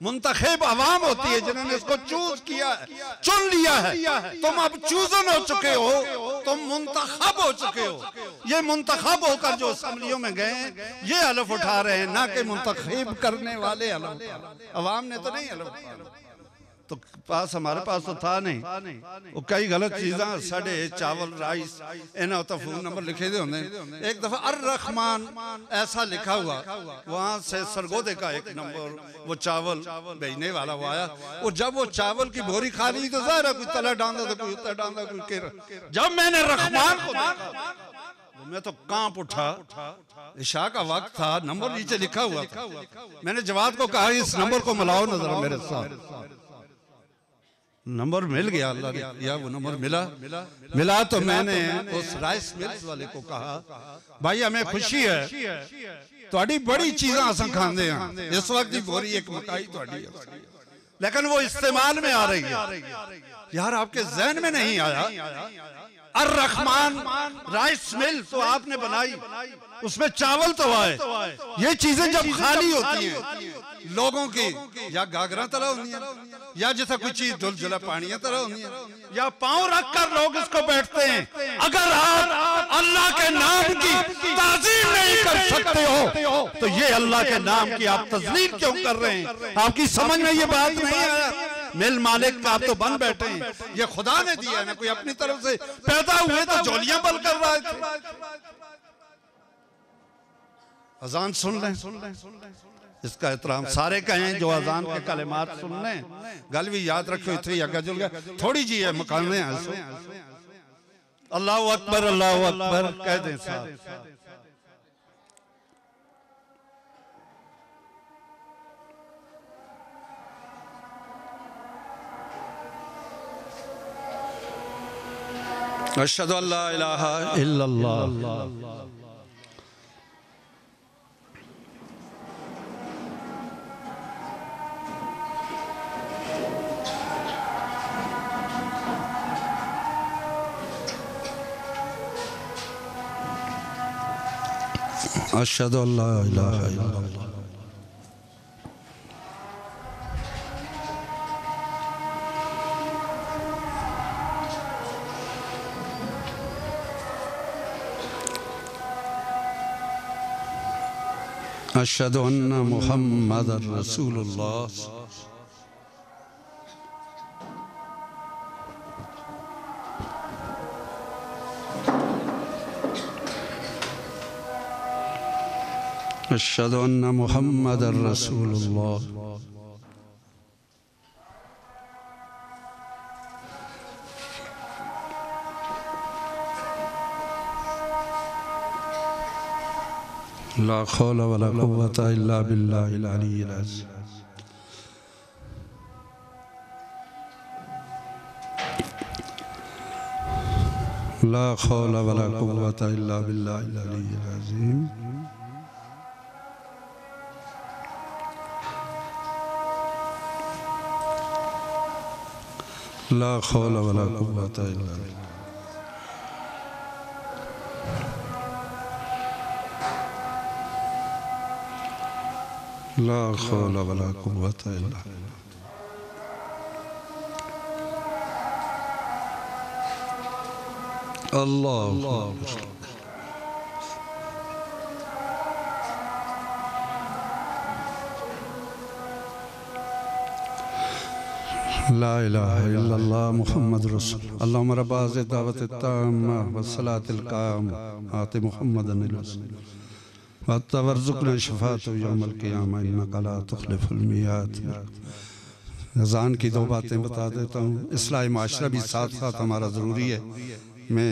मुंतखब अवाम होती है जिन्होंने इसको चूज किया है, चुन लिया है। तुम अब चूजन हो चुके हो, तुम मुंतखब हो चुके हो। ये मुंतखब होकर जो असम्बलियों में गए ये हलफ उठा रहे हैं, ना कि मुंतखब करने वाले हलफ। अवाम ने तो नहीं हलफ उठाया। तो पास हमारे पास तो था नहीं, वो कई गलत चीज़ें साढ़े चावल राइस इन्हें होता फोन नंबर लिखे दे होंगे। एक दफा अर रहमान ऐसा लिखा हुआ, वहां से सरगोदे का एक नंबर, वो चावल भेजने वाला वो आया। वो जब वो चावल की बोरी खाली तो ज़ाहिर है कोई तला डांदा था, कोई उतर डांदा, कोई केर। जब मैंने रहमान को देखा मैं तो कांप उठा। इशा का वक्त था, नंबर नीचे लिखा हुआ था। मैंने जवाब को कहा इस नंबर को मिलाओ ना जरा मेरे साथ। नंबर मिल गया, अल्लाह ने किया, वो नंबर मिला तो मैंने उस राइस मिल्स वाले को कहा भाई हमें खुशी है, थोड़ी बड़ी चीज़ें असां खांदे हैं, इस वक्त की बोरी एक मकाई थोड़ी है, लेकिन वो इस्तेमाल में आ रही है। यार आपके जहन में नहीं आया अर रहमान राइस मिल तो आपने बनाई, उसमें चावल तो आए। ये चीजें जब खाली होती हैं लोगों की, या गागरा तरह होती है, या जैसा कोई चीज धुलझुला पानिया तरह होती है, या पांव रख कर लोग इसको बैठते हैं। अगर आप अल्लाह के नाम की ताज़ीम नहीं कर सकते हो तो ये अल्लाह के नाम की आप तज़लील क्यों कर रहे हैं? आपकी समझ में ये बात नहीं आया? मिल मालिक का आप तो बन बैठे हैं, ये खुदा ने दिया है ना, कोई अपनी तरफ से पैदा हुए तो झोलियां बल कर रहे थे। अजान सुन लें, इसका एहतराम सारे कहें जो अजान के कलिमात सुन लें। गल भी याद रखो, इतनी या गजुल थोड़ी जी है मकाने अल्लाह अकबर कह दें साहब। अशहदु अल्ला इलाहा इल्लल्लाह। अशहदु अल्ला इलाहा इल्लल्लाह। अशहदु अन्ना मुहम्मदर रसूलुल्लाह। अशहदु अन्ना मुहम्मदर रसूलुल्लाह। ला हौला वला कुव्वता इल्ला बिल्लाहिल अलिय्यिल अज़ीम। ला हौला वला कुव्वता इल्ला बिल्लाहिल अलिय्यिल अज़ीम। ला हौला वला कुव्वता इल्ला बिल्लाह। ला हौला वला कुव्वता इल्ला बिल्लाह। अल्लाह ला इलाहा इल्लल्लाह मुहम्मद रसूल। अल्लाहुम्मा रब्ब हाज़िहि दावत ताम्मा व सलातिल काम्मा आति मुहम्मदन वरज़ुक़ना शफ़ाअतहु यौमल क़ियामा इन्नका ला तुख़्लिफ़ुल मियाद। अज़ान की दो बातें बता देता हूँ। इस्लाह माशरा भी साथ साथ हमारा ज़रूरी है।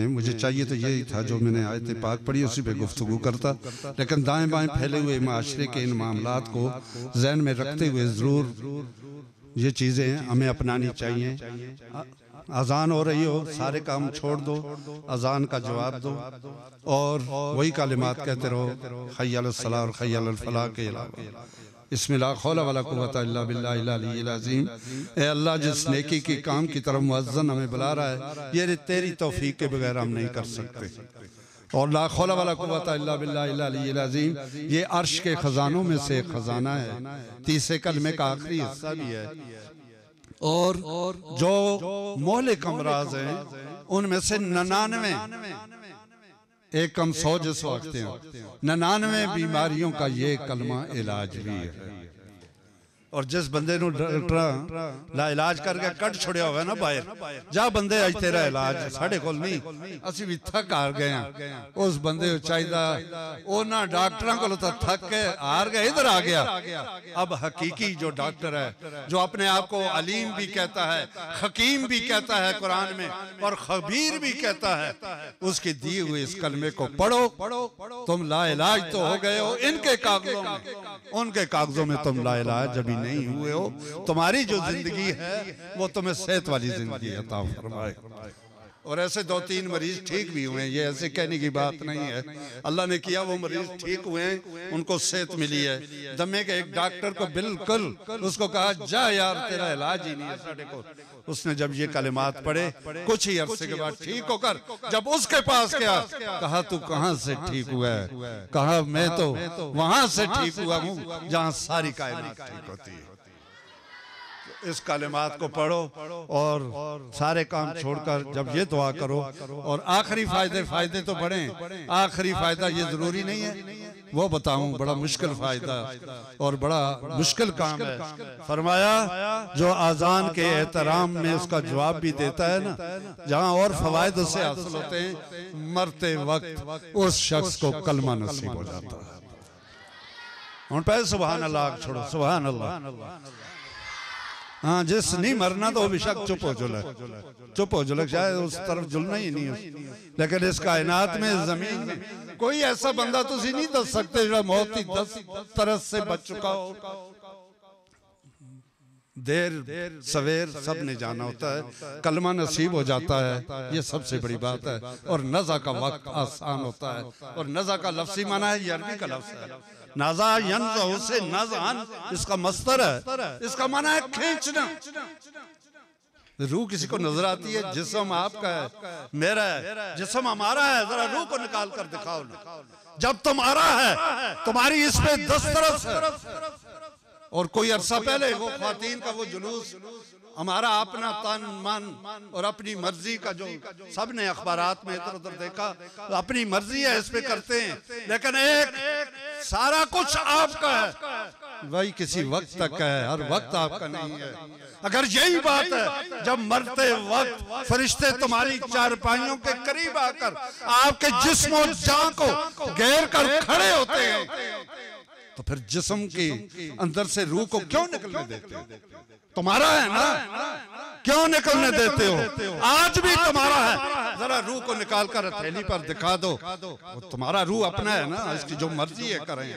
मुझे चाहिए तो यही था जो मैंने आयत पाक पढ़ी उसी पे गुफ्तगू करता, लेकिन दाएं बाएं फैले हुए माशरे के इन मामलात को जहन में रखते हुए ज़रूर ये चीज़ें हमें अपनानी चाहिए। अज़ान हो रही हो, सारे काम छोड़ दो, अज़ान का जवाब दो और वही कलिमात कहते रहो, हय्य अलस सलाह और हय्य अलल फलाह के अलावा। इसमें ला हौला वला कुव्वता इल्ला बिल्लाहिल अलिय्यिल अज़ीम। ए अल्लाह, जिस नेकी की काम की तरफ मुअज़्ज़न हमें बुला रहा है, ये तेरी तौफीक के बगैर हम नहीं कर सकते। और ला हौला वला कुव्वता इल्ला बिल्लाहिल अलिय्यिल अज़ीम ये अर्श के खजानों में से एक खजाना है। तीसरे कलमे का आखिरी हिस्सा भी है। और जो मोहलिक अमराज हैं उनमें से 99 एक कम 100 जिस वक्त हैं 99 बीमारियों का ये कलमा इलाज भी है। और जिस बंदे नु डॉक्टर ला इलाज करके कट छुड़िया हुआ ना बाहर, जा बंदे आज तेरा इलाज साढ़े कोल नहीं, असि भी थक हार गए हैं। उस बंदे को चाहिए उन्होंने डॉक्टरों को तो थक के हार गए, इधर आ गया। अब हकीकी जो डॉक्टर है, जो अपने आप को अलीम भी कहता है, हकीम भी कहता है कुरान में, और खबीर भी कहता है, उसकी दी हुई इस कलमे को पढ़ो, तुम ला इलाज तो हो गए हो इनके कागजों में, उनके कागजों में तुम ला इलाज अभी नहीं हुए हो। तुम्हारी जो जिंदगी है वो तुम्हें सेहत वाली जिंदगी अता फरमाए। और ऐसे 2-3 मरीज ठीक भी हुए हैं, ये ऐसे कहने की बात नहीं है। अल्लाह ने किया, वो मरीज ठीक हुए हैं, उनको सेहत मिली है। दमे के एक डॉक्टर को बिल्कुल उसको कहा जा यार तेरा इलाज ही नहीं है साढ़े को। उसने जब ये कलिमात पढ़े कुछ ही अरसे के बाद ठीक होकर जब उसके पास गया, कहा तू कहां से ठीक हुआ है? कहा मैं तो वहां से ठीक हुआ हूं जहां सारी कायनात ठीक होती है। इस कलिमात को पढ़ो और सारे काम छोड़कर जब ये दुआ करो, और आखिरी फायदे तो बढ़े। आखिरी फायदा ये जरूरी नहीं है, वो बताऊं, बड़ा मुश्किल फायदा और बड़ा मुश्किल काम है। फरमाया जो आजान के एहतराम में उसका जवाब भी देता है ना, जहां और फवायद उससे हासिल होते हैं, मरते वक्त उस शख्स को कलमा नसीब हो जाता है। उन पे सुभान अल्लाह छोड़ो, सुभान अल्लाह। हाँ, जिस नहीं मरना तो बेशक चुप हो जुलक, चुप हो जुलक, शायद उस तरफ जुलना ही नहीं हो। लेकिन इस कायनात में, जमीन में कोई ऐसा बंदा तुसी नहीं दस सकते जो मौत की 10 तरस से बच चुका हो। देर सवेर सब ने जाना होता है, कलमा नसीब हो जाता है, ये सबसे बड़ी बात है। और नज़ा का वक्त आसान होता है। और नज़ा का लफ्ज़ी माना है, ये अरबी का लफ्ज़ है, नाज़ा यंज़अ से नज़अन, इसका मस्तर है, इसका माना है खींचना। रूह किसी को नजर आती है, जिस्म आपका है, मेरा है, जिस्म हमारा है, जरा रूह को निकाल कर दिखाओ ना। जब तुम्हारा है, तुम्हारी इस पे 10 तरफ है, और कोई अरसा पहले वो ख्वातीन का वो जुलूस, हमारा अपना तन मन और अपनी मर्जी का, जो सबने अखबारात में इधर उधर देखा, तो अपनी मर्जी है इस पे करते हैं, लेकिन एक सारा कुछ आपका है, वही किसी वक्त तक है, हर वक्त आपका नहीं है। अगर यही बात है, जब मरते वक्त फरिश्ते तुम्हारी चारपाइयों के करीब आकर आपके जिस्म और जान को घेर कर खड़े होते हैं, तो फिर जिस्म के अंदर से रूह को क्यों निकलने देते हो? तुम्हारा है ना, क्यों निकलने देते हो? आज भी तुम्हारा है, जरा रूह को निकाल कर हथेली पर दिखा दो, वो तुम्हारा रूह अपना है ना, इसकी जो मर्जी है करें।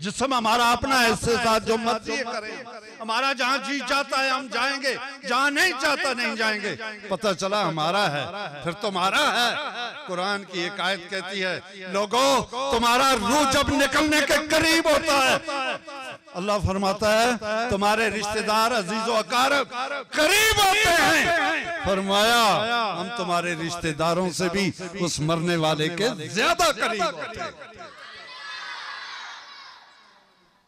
जिस्म हमारा अपना है, इसके साथ जो मर्जी है करें। हमारा जहाँ जी चाहता है हम जाएंगे, जहाँ नहीं चाहता नहीं जाएंगे। पता चला हमारा है, फिर तुम्हारा है। कुरान की एक आयत कहती है, लोगों तुम्हारा रूह जब निकलने के करीब होता है, अल्लाह फरमाता है तुम्हारे रिश्तेदार अजीज व अकारब करीब होते हैं। फरमाया हम तुम्हारे रिश्तेदारों से भी उस मरने वाले के ज्यादा करीब होते हैं।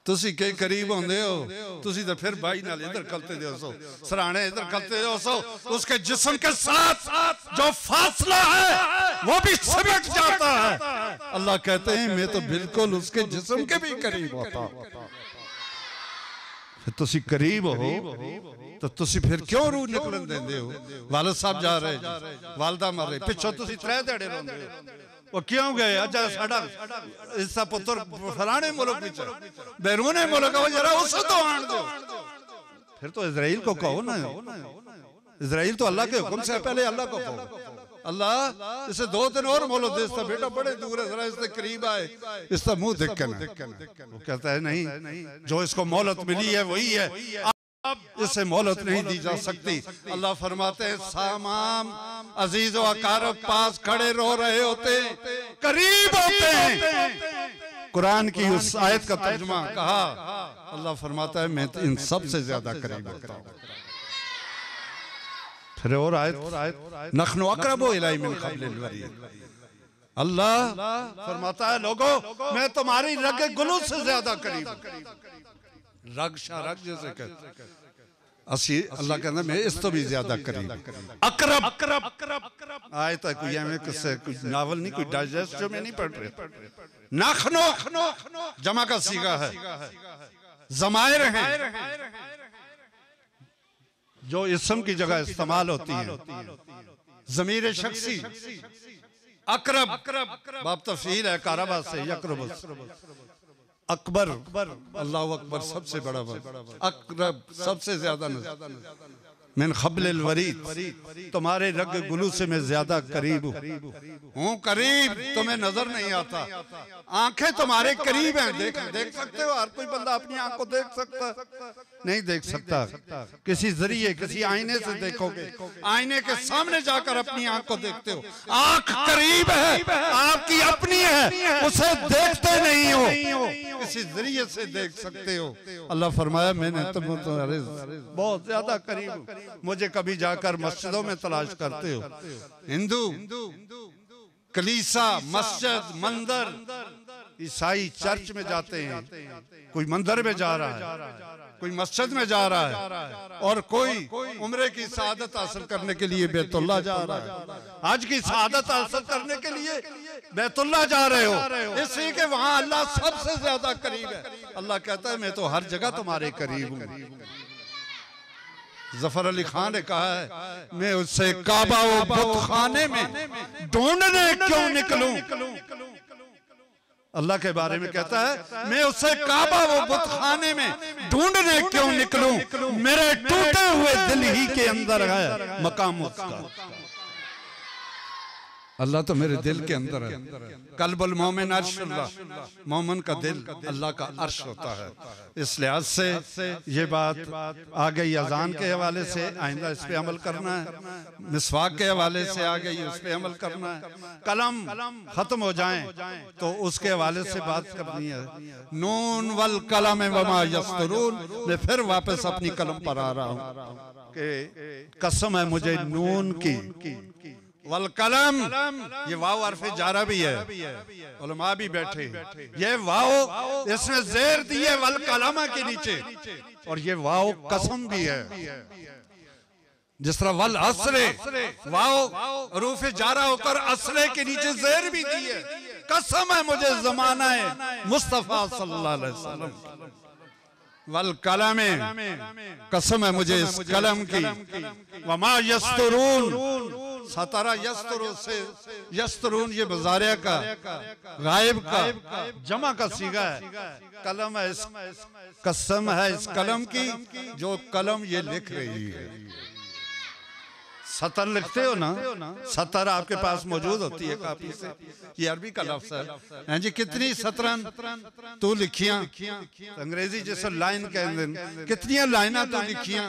तुसी के करीब होंदे हो, तुसी तो फिर भाई नाल इधर खलते दे हो, सराहने इधर खलते हो, उसके जिस्म के साथ जो फासला है वो भी सिमट जाता है। अल्लाह कहते हैं मैं तो बिल्कुल उसके जिस्म के भी करीब होता हूं। तुसी करीब हो तो तुसी फिर क्यों रूह निकलन देंदे हो? वालिद साहब जा रहे, वालदा मर रहे, पिछो तुसी 3 दिहाड़े रोंदे हो, वो क्यों गए? अजा साडा इसका पुत्र फलाने मुल्क विच बैरूने मुल्क, वो जरा उस तो आन दो। फिर तो इजराइल को कहो ना, इजराइल तो अल्लाह के हुक्म से पहले अल्लाह को कहो, अल्लाह इसे 2 दिन और मोहलत दे, इसका बेटा बड़े दूर है, जरा इससे करीब आए, इसका मुंह देख के ना। वो कहता है नहीं, जो इसको मोहलत मिली है वही है, अब इसे मोहलत नहीं दी जा सकती। अल्लाह फरमाते हैं सामाम अजीज व अकारब पास खड़े रो रहे होते, करीब होते हैं। कुरान की उस आयत का तर्जुमा कहा, अल्लाह फरमाता है मैं इन सब से ज्यादा करीब होता हूँ। फिर और आयत नखनु अक़रबु इलैहि मिन क़ब्लिल वरीद, अल्लाह फरमाता है लोगों मैं तुम्हारी रग गुलू से ज्यादा करीब हूं। रग शारग जैसे कहते असी, अल्लाह कहता मैं इस तो भी ज्यादा करीब। अकरब आयत है कोई हमें किससे कोई नावल नहीं, कोई डाइजेस्ट जो मैं नहीं पढ़ रहे। नखनो जमा का सीगा है, जमायर हैं जो इस्म की जगह इस्तेमाल होती है। ज़मीर शख्सी अकरब बाब तफसील है कारबा से यकरब, अकबर अल्लाह अकबर सबसे बड़ा, अकरब सबसे ज्यादा मिन क़ब्लिल वरीद, तुम्हारे रग गुलू से मैं ज्यादा करीब हूँ। करीब तुम्हें नजर नहीं आता, आंखें तुम्हारे करीब हैं, देख सकते हो। हर कोई बंदा अपनी आंख को देख सकता नहीं, देख सकता, किसी जरिए किसी आईने से देखोगे, आईने के सामने जाकर अपनी आंख को देखते हो। आंख करीब है, आपकी अपनी है, उसे देखते नहीं हो, किसी जरिए से देख सकते हो। अल्लाह फरमाया मैंने तुम्हारे बहुत ज्यादा करीब हूँ। मुझे कभी जाकर मस्जिदों में तलाश करते हो, हिंदू कलीसा मस्जिद मंदिर, ईसाई चर्च में जाते हैं, कोई मंदिर में जा रहा है, कोई मस्जिद में जा रहा है, और कोई उम्रे की सआदत हासिल करने के लिए बैतुल्लाह जा रहा है। आज की सआदत हासिल करने के लिए बैतुल्लाह जा रहे हो, इसलिए कि वहां अल्लाह सबसे ज्यादा करीब है। अल्लाह कहता है मैं तो हर जगह तुम्हारे करीब हूँ। जफर अली खान ने कहा है मैं उससे काबा व बुतखाने में ढूंढने क्यों निकलूं? अल्लाह के बारे में कहता है मैं उससे काबा व बुतखाने में ढूंढने क्यों निकलूं? मेरे टूटे हुए दिल ही के अंदर है मकाम उसका। अल्लाह तो मेरे दिल के अंदर है। कल्बुल मोमिन अर्शुल्लाह, मोमिन का दिल अल्लाह का अर्श होता है। इस लिहाज से ये बात आ गई अजान के हवाले से, आइंदा इस पे अमल करना है। मिसवाक के हवाले से आ गई, उस पे अमल करना है। कलम खत्म हो जाए तो उसके हवाले से बात करनी है। नून वल कलम वमा यस्तरून, मैं फिर वापस अपनी कलम पर आ रहा हूँ कि कसम है मुझे नून की वल कलम, ये वाव हर्फ जारा भी है, उलमा भी बैठे, ये वाव इसने जेर दी है वल कलम के नीचे, और ये वाव कसम भी है। जिस तरह वल असरे वाव रूफ जारा होकर असरे के नीचे जेर भी दी है, कसम है मुझे ज़माना है मुस्तफा सल्लल्लाहु अलैहि वसल्लम, वल कलम, कसम है मुझे इस कलम की, वमा यस्तरून, सतरा यस्तरू से यस्तरून ये बजारिया का गायब का जमा का सीगा है, कलम है इस, कसम है इस कलम की जो कलम ये लिख रही है। सतर लिखते हो ना, सतर आपके पास मौजूद होती है काफी से, ये अरबी का लफ्ज़ है जी। कितनी सतरन तू लिखियां, अंग्रेजी जैसे लाइन कहते, कितनी लाइना तू लिखियां,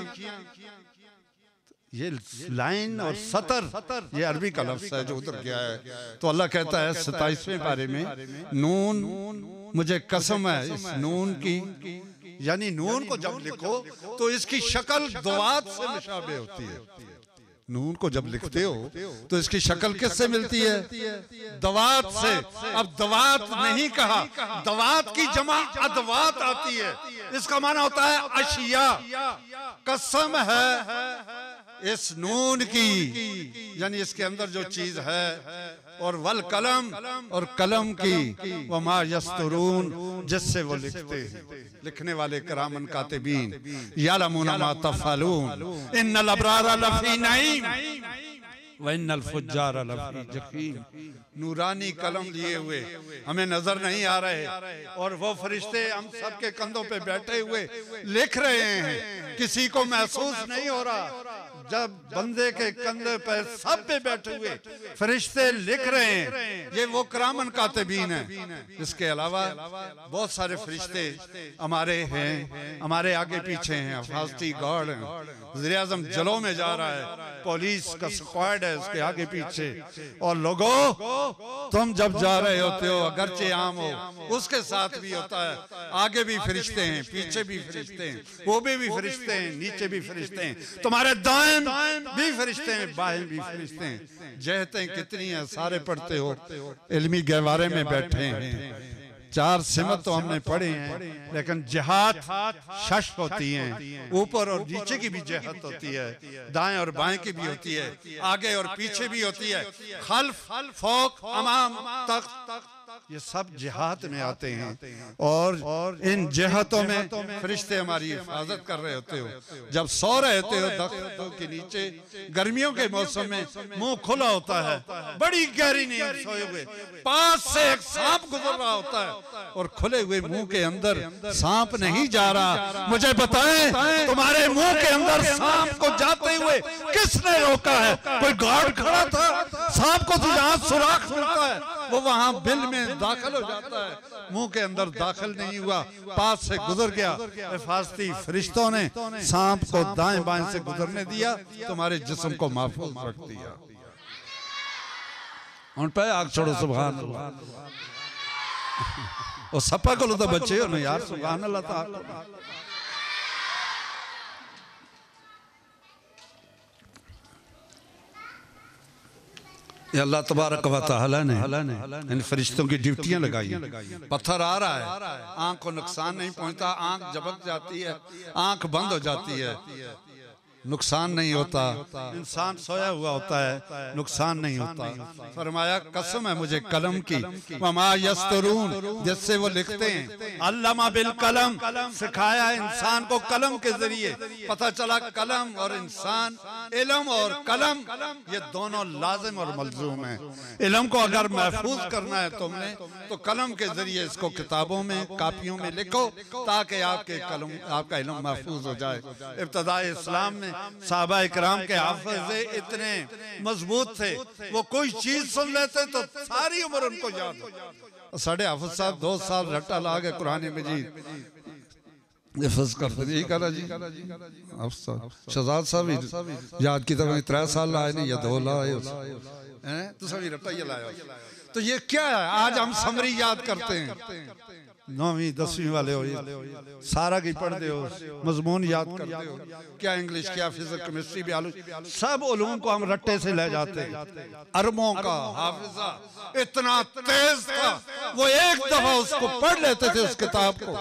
ये लाइन और सतर ये अरबी का लफ्ज़ है जो उधर गया है। तो अल्लाह कहता है 27वें पारे में, नून मुझे कसम है इस नून की, यानी नून को जब लिखो तो इसकी शक्ल दवात से मुशाबे होती है। नून को जब लिखते हो तो इसकी शक्ल किससे मिलती है? दवात से। अब दवात नहीं कहा, दवात की जमा अदवात आती है, इसका माना होता है अशिया। कसम है इस नून की, यानी इसके अंदर जो चीज है, और वल कलम, और कलम की, वमा यस्तरून, जिससे वो लिखते हैं, लिखने वाले करामन कातिबीन, यालमूना मा तफअलून, इन्नल अब्रारा लफी नईम व इन्नल फुज्जारा लफी जहीम। नूरानी कलम लिए हुए हमें नजर नहीं आ रहे, और वो फरिश्ते हम सबके कंधों पे बैठे हुए लिख रहे हैं, किसी को महसूस नहीं हो रहा। जब बंदे के कंधे पे सब पे बैठे हुए फरिश्ते लिख रहे हैं, ये वो करामन कातिबीन है। इसके अलावा बहुत सारे फरिश्ते हमारे हैं, हमारे आगे पीछे हैं, हिफाजती गार्ड हैं, वज़ीर-ए-आज़म जलों में जा रहा है, पुलिस का स्क्वाड है उसके आगे पीछे, और लोगों तुम जब जा रहे होते हो, अगरचे आम हो, उसके साथ भी होता है, आगे भी फरिश्ते हैं, पीछे भी फरिश्ते हैं, वो भी फरिश्ते हैं, नीचे भी फरिश्ते हैं, तुम्हारे दाएं भी फरिश्ते हैं, बाएं भी फरिश्ते हैं। जहतें कितनी हैं, सारे पढ़ते हो, इल्मी गहवारे में बैठे हैं। 4 सिमत तो हमने पढ़े हैं, लेकिन जिहाद 6 होती हैं, ऊपर और नीचे की भी जिहाद होती है, दाएं और बाएं की भी होती है, आगे और पीछे भी होती है, खल्फ, फौक, अमाम, तख्त, ये सब जिहाद में आते हैं। और इन जिहादों में फरिश्ते हमारी हिफाजत कर रहे होते हो। जब सो रहे होते हो दख्तों के नीचे, गर्मियों के मौसम में मुंह खुला होता है, बड़ी गहरी नींद सोए हुए, पास से एक सांप गुजर रहा होता है, और खुले हुए मुंह के अंदर सांप नहीं जा रहा। मुझे बताएं, तुम्हारे मुंह के अंदर सांप को जाते हुए किसने रोका है? कोई गार्ड खड़ा था? सांप को तो जहां सुराख मिलता है वो वहां बिल में दाखिल हो जाता है, मुंह के अंदर दाखिल नहीं हुआ, पास से गुजर गया। हिफाजती फरिश्तों ने सांप को दाएं बाएं से गुजरने दिया, तुम्हारे जिस्म को महफूज रख दिया। उन पे आग छोड़ो, सुभान अल्लाह। और सपा को तो बच्चे हो ना यार, सुभान अल्लाह। ये अल्लाह तबारक व तआला ने इन फरिश्तों की ड्यूटियां लगाई हैं। पत्थर आ रहा है, आंख को नुकसान नहीं पहुंचता, आंख झपक जाती है, आंख बंद हो जाती है, नुकसान नहीं होता। इंसान सोया हुआ होता है, नुकसान नहीं होता। फरमाया कसम है मुझे कलम की, वमा यस्तरून, जिससे वो लिखते हैं। अल्लामा बिल कलम, सिखाया इंसान को कलम के जरिए। पता चला कलम और इंसान, इल्म और कलम ये दोनों लाजिम और मलजूम है। इल्म को अगर महफूज करना है तुमने, तो कलम के जरिए इसको किताबों में, कापियों में लिखो, ताकि आपका इल्म महफूज हो जाए। इब्तिदाए इस्लाम में साहबा इकराम के हाफिज़े इतने मजबूत थे, वो कोई चीज सुन लेते तो सारी उम्र उनको याद हो। साढ़े हाफिज साहब 2 साल रट्टा ला के कुरान मजीद हिफ्ज़ करते थे। करा जी शहजाद साहब याद की तरह 3 साल लाए नहीं या 2 लाए हैं, तो सभी रट्टा ये लाया। तो ये क्या है? आज हम समरी याद करते हैं, 9वीं 10वीं वाले हो, सारा की पढ़ते हो, मजमून याद करते हो, क्या इंग्लिश, क्या फिजिक्स, केमिस्ट्री, बायोलॉजी, सब उलूम को हम रट्टे से ले जाते हैं। अरबों का हाफिजा इतना तेज था, वो एक दफा उसको पढ़ लेते थे उस किताब को,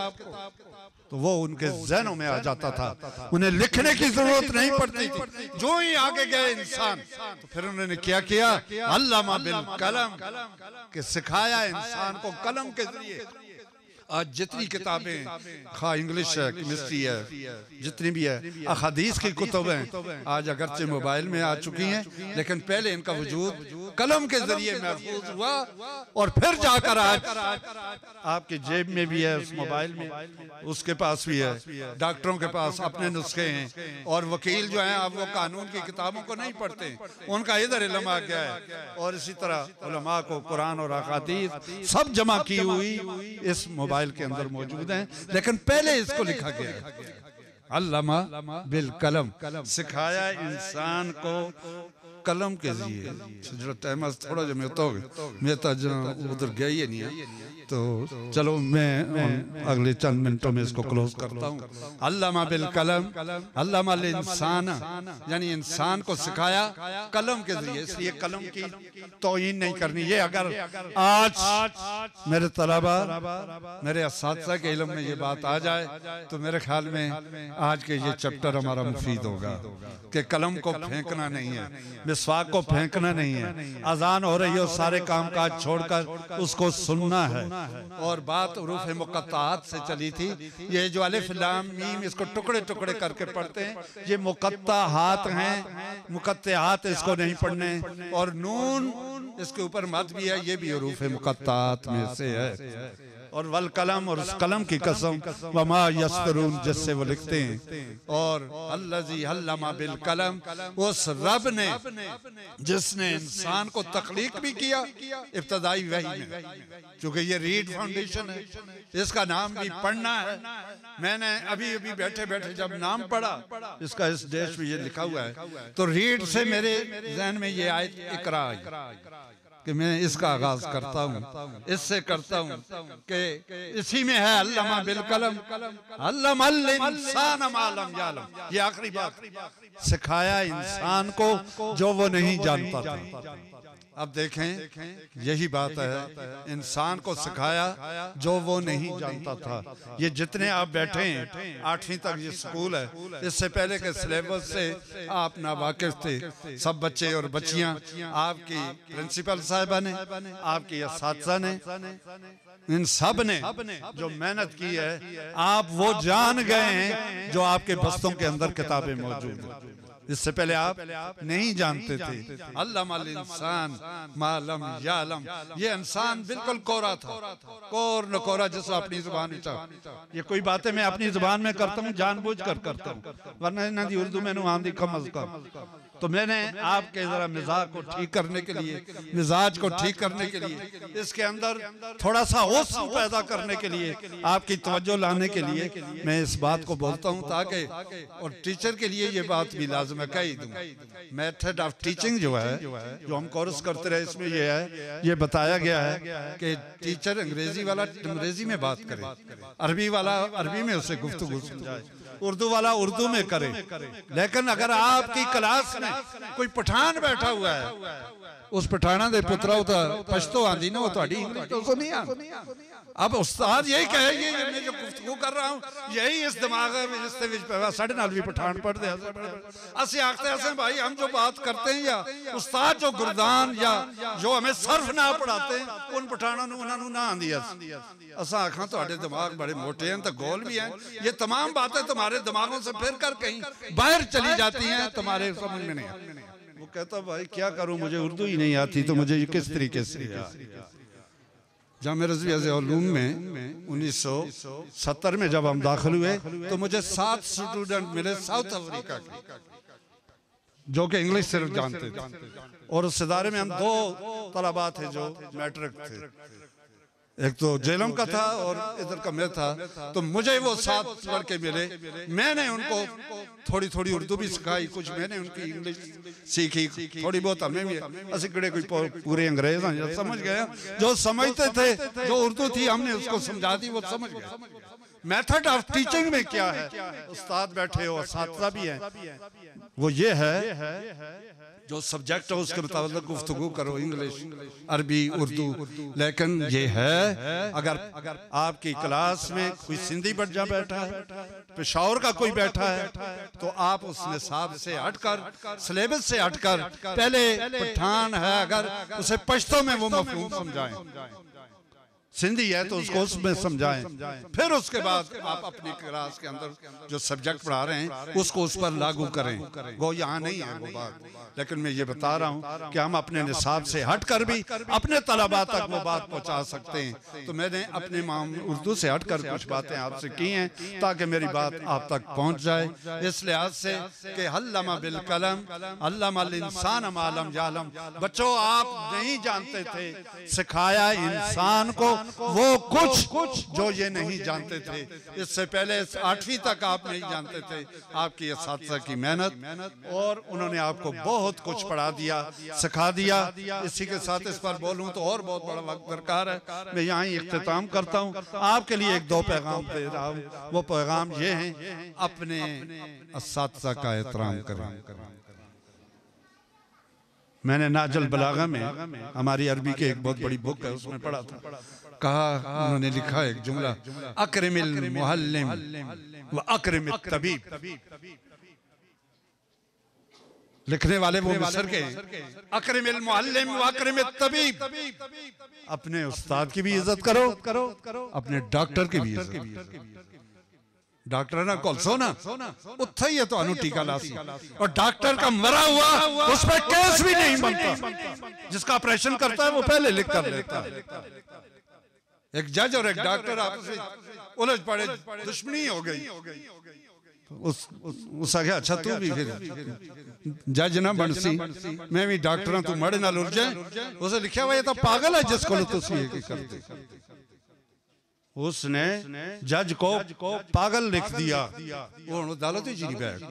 तो वो उनके ज़हनों में आ जाता था, उन्हें लिखने की जरूरत नहीं पड़ती थी। जो ही आगे गए इंसान, तो फिर उन्होंने क्या किया, अल्लामा बिल कलम के सिखाया इंसान को कलम के जरिए। आज जितनी किताबें, खा इंग्लिश है, केमिस्ट्री है, जितनी भी है, अहादीस की कुतुब हैं, आज अगरचे मोबाइल में आ चुकी हैं, लेकिन पहले इनका वजूद कलम के जरिए महफूज हुआ, और फिर जाकर आज आपके जेब में भी है, उस मोबाइल में, उसके पास भी है, डॉक्टरों के पास अपने नुस्खे हैं, और वकील जो हैं अब वो कानून की किताबों को नहीं पढ़ते, उनका इधर इल्म आ गया है। और इसी तरह उलमा को कुरान और अहादीस सब जमा की हुई इस मोबाइल के अंदर मौजूद हैं, लेकिन पहले इसको लिखा गया है। अल्लामा बिल कलम, सिखाया इंसान को कलम के जरिए। जो टाइम थोड़ा जो मैं तो उधर गया ही नहीं है, तो चलो मैं अगले चंद मिनटों में इसको क्लोज करता हूँ। अल्लामा बिल कलम, अल्लामा लिल इंसान, यानी इंसान को सिखाया कलम के जरिए। इसलिए कलम की तौहीन नहीं करनी। ये अगर आज मेरे तलबा, मेरे असातिज़ा के इल्म में ये बात आ जाए, तो मेरे ख्याल में आज के ये चैप्टर हमारा मुफीद होगा कि कलम को फेंकना नहीं है, मिसवाक को फेंकना नहीं है, अजान हो रही हो सारे काम काज छोड़कर उसको सुनना है। और बात उरूफ मुक़त्ताआत से चली थी, ये जो अलिफ लाम मीम इसको टुकड़े टुकड़े करके पढ़ते हैं, ये मुक़त्ताआत हैं, मुक़त्ताआत इसको नहीं पढ़ने, और नून इसके ऊपर मत भी है, ये भी उरूफ मुक़त्ताआत में से है। और वल कलम, और उस कलम की कसम, वमा यस्तरून, जिससे वो लिखते हैं। और अल्लज़ी अल्लमा बिल कलम, उस रब ने जिसने इंसान को तख्लीक भी किया इब्तदाई वही में, क्योंकि ये रीड फाउंडेशन है, इसका नाम भी पढ़ना है। मैंने अभी अभी बैठे बैठे जब नाम पढ़ा इसका, इस देश में ये लिखा हुआ है, तो रीड से मेरे ज़हन में ये आयत इकरा आई कि मैं इसका आगाज करता हूँ, इससे करता हूँ कि इसी में है अल्लामा बिल कलम, अल्लमल इंसान मा लम यालम। ये आखिरी बात, सिखाया इंसान को जो वो नहीं जानता था। अब देखें, यही बात है, इंसान को सिखाया जो वो नहीं जानता था। ये जितने आप बैठे हैं, 8वीं तक ये स्कूल है, इससे पहले के सिलेबस से आप नावाकिफ थे। सब बच्चे और बच्चियां, आपकी प्रिंसिपल साहिबा ने, आपकी असातिज़ा ने, इन सब ने जो मेहनत की है, आप वो जान गए हैं जो आपके बस्तों के अंदर किताबें मौजूद हैं। इससे पहले आप नहीं जानते थे। अल्लमल इंसान मा लम यालम, ये इंसान बिल्कुल कोरा था, कोर न कोरा, जिस अपनी जुबान में चाह। ये कोई बातें मैं अपनी जुबान में करता हूँ, जानबूझ कर करता हूँ, वरना ना दी उर्दू में आंधी कम अज कम। तो मैंने आपके जरा मिजाज को ठीक करने के लिए, मिजाज को ठीक करने के लिए, इसके अंदर थोड़ा सा होश पैदा करने के लिए, आपकी तवज्जो लाने के लिए मैं इस बात को बोलता हूँ, ताकि और टीचर के लिए ये बात भी लाज़िम है कह दूँ। मेथड ऑफ टीचिंग जो है, जो हम कोर्स करते रहे, इसमें ये है, ये बताया गया है कि टीचर अंग्रेजी वाला अंग्रेजी में बात करे, अरबी वाला अरबी में उसे गुफ्तगू समझाए, उर्दू वाला उर्दू में करे। लेकिन अगर आपकी क्लास में कोई पठान बैठा हुआ है, उस पठाना दे पुत्रा उता पश्तो आंदी ना, वो थोड़ी इंग्लिश तो नहीं आती। अब उस्ताद यही कहेगी, मैं जो गुफ्तगू कर रहा हूँ यही इस दिमाग में, इससे विच पे साढ़े नाल भी पठान पढ़ते असि आखते हैं भाई, हम जो बात करते हैं या उस्ताद जो गुरदान या जो हमें सर्फ ना पढ़ाते हैं, उन पठानों उन्होंने ना आंदी। असा आखा थोड़े दिमाग बड़े मोटे हैं, तो गोल भी हैं। ये तमाम बातें तुम्हारे दिमागों से फिर कर कहीं बाहर चली जाती हैं, तुम्हारे समझ में नहीं आती। वो कहता भाई क्या करूं, मुझे उर्दू ही नहीं आती, तो मुझे किस तरीके से। जामिया रज़विया उलूम में 1970 में जब हम दाखिल हुए, तो मुझे 7 स्टूडेंट मिले साउथ अफ्रीका के, जो कि इंग्लिश सिर्फ जानते थे। और उस इदारे में हम 2 तलबा थे जो मैट्रिक थे। एक तो जेलम का था और इधर का मैं था, तो मुझे वो 7 लड़के मिले। मैंने उनको थोड़ी थोड़ी उर्दू भी सिखाई, कुछ मैंने उनकी इंग्लिश सीखी, थोड़ी बहुत हमें भी। असि कड़े कोई पूरे अंग्रेज हैं, समझ गए। जो समझते थे, जो उर्दू थी हमने उसको समझा दी, वो समझ गया। मेथड ऑफ टीचिंग में क्या है, उस्ताद बैठे हो, साथी भी है, वो ये है जो सब्जेक्ट है उसके मुताबिक गुफ्तगू करो, इंग्लिश, अरबी, उर्दू। लेकिन ये है अगर आपकी क्लास में कोई सिंधी बच्चा बैठा है, पेशावर का कोई बैठा है, तो आप उस निसाब से हटकर, सिलेबस से हटकर, पहले पठान है अगर उसे पश्तो में वो मफहूम समझाएं, सिंधी है तो उसको उसमें समझाएं, फिर उसके बाद आप अपनी क्लास के अंदर जो सब्जेक्ट पढ़ा रहे हैं उसको उस पर लागू करें। वो यहाँ नहीं है वो बात, लेकिन मैं ये बता रहा हूँ कि हम अपने निसाब से हटकर भी अपने तलबा तक वो बात पहुँचा सकते हैं। तो मैंने अपने उर्दू से हटकर कुछ बातें आपसे की हैं ताकि मेरी बात आप तक पहुँच जाए, इस लिहाज से कि हल्लमा बिल कलम अल्लमल इंसान मा लम यालम। बच्चों, आप नहीं जानते थे, सिखाया इंसान को वो कुछ जो ये नहीं जानते थे। इससे पहले 8वीं तक आप नहीं जानते थे, आपकी असातिज़ा की मेहनत और उन्होंने आपको बहुत कुछ पढ़ा दिया, सिखा दिया। इसी के साथ इस पर बोलूं तो और बहुत बड़ा वक्त दरकार है। मैं यहाँ ही इख्तिताम करता हूँ, आपके लिए 1-2 पैगाम दे रहा हूँ। वो पैगाम ये हैं, अपने असातिज़ा का एहतराम करें। मैंने नाजल बलागा में हमारी अरबी की एक बहुत बड़ी बुक है, उसमें पढ़ा था, कहा उन्होंने लिखा एक जुमला, अकरमिल मुअल्लिम व अकरमित तबीब। लिखने वाले वो मिस्र के, अकरमिल मुअल्लिम व अकरमित तबीब। अपने उस्ताद की भी इज्जत करो, अपने डॉक्टर की भी इज्जत करो। डॉक्टर ना कोलसो ना उत्थे ही है तो टीका लासी, और डॉक्टर का मरा हुआ उस पर केस भी नहीं बनता। जिसका ऑपरेशन करता है वो पहले लिख कर लेता है। एक जज और एक डॉक्टर आपस में उलझ पड़े, दुश्मनी हो गई। उस आगे अच्छा तू भी फिर जज ना बनसी, मैं भी डॉक्टर हूं, तू मड़े नाल उलझ जाए। उसे लिखा हुआ ये तो पागल है जिसको तुसी करते। उसने जज को पागल लिख दिया, वो अदालत ही नहीं बैठ।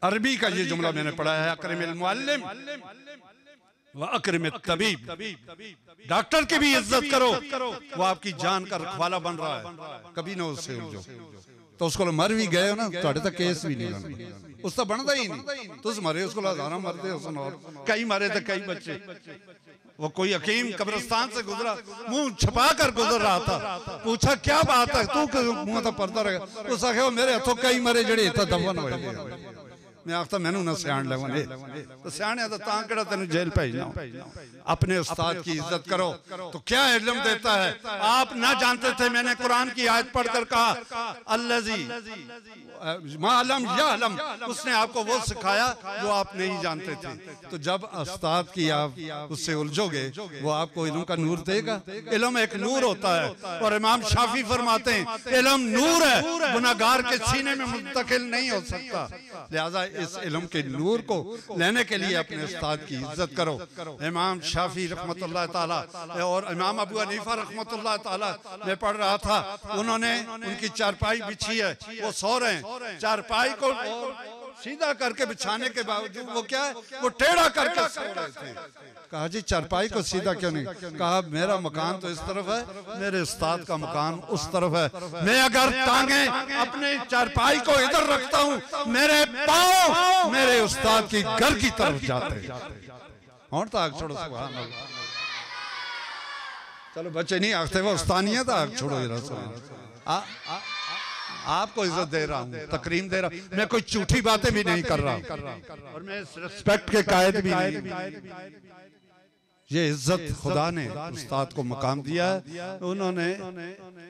अरबी का ये जुमला मैंने पढ़ा है, अकरमिल मुअल्लिम व अकरमित तबीब। डॉक्टर की भी इज्जत करो, वो आपकी जान का रखवाला बन रहा है, कभी ना उससे उलझो। तो उसको मर भी गए हो ना, थोड़े तक केस भी नहीं बनता, उस तो बनता ही नहीं। तुस मरे उसको हजारा मरते हो, कई मरे तो कई बच्चे। वो कोई हकीम कब्रिस्तान से गुजरा, मुंह छुपा कर गुजर रहा था, पूछा क्या बात है, तू मुंह तो पर्दा रहेगा। उस आखे मेरे हथों कई मरे जड़े इतना दफन हो। मैं आखता मैनू ना सियाण लवने, तो सियाने तो तां केड़ा तेन जेल भेजना। अपने उस्ताद की इज्जत करो। तो क्या इल्म देता है, आप ना जानते थे, मैंने कुरान की आयत पढ़कर कहा अल्लज़ी मालम यालम, उसने आपको वो सिखाया जो आप नहीं जानते थे। तो जब उस्ताद की आप उससे उलझोगे, वो आपको इल्म का नूर देगा। इल्म एक नूर होता है, और इमाम शाफी फरमाते हैं इल्म नूर है, गुनाहगार के सीने में मुंतकिल नहीं हो सकता। लिहाजा इस इल्म के नूर को लेने के लिए अपने उस्ताद की इज्जत करो। इमाम शाफी रहमतुल्लाह ताला और इमाम अबू हनीफा रहमतुल्लाह ताला, मैं पढ़ रहा था, उन्होंने उनकी चारपाई बिछी है, वो सो रहे हैं, चारपाई को सीधा करके बिछाने के बावजूद वो क्या है, वो टेढ़ा करके सो रहे थे। कहा जी चारपाई को सीधा क्यों नहीं? कहा मेरा मकान तो इस तरफ है, मेरे उस्ताद का मकान उस तरफ है। मैं अगर टांगे अपने चारपाई को इधर रखता हूँ, मेरे पाँव मेरे उस्ताद की घर की तरफ जाते। और तो आग छोड़ो, सुभान अल्लाह। चलो बच्चे नहीं आखते, वो उस्तानियत आग छोड़ो जरा। आपको इज्जत दे रहा हूँ, तकरीम दे रहा हूँ, मैं कोई झूठी बातें भी नहीं कर रहा, और मैं रिस्पेक्ट के कायद भी नहीं। ये इज्जत खुदा ने उस्ताद को मकाम दिया है। उन्होंने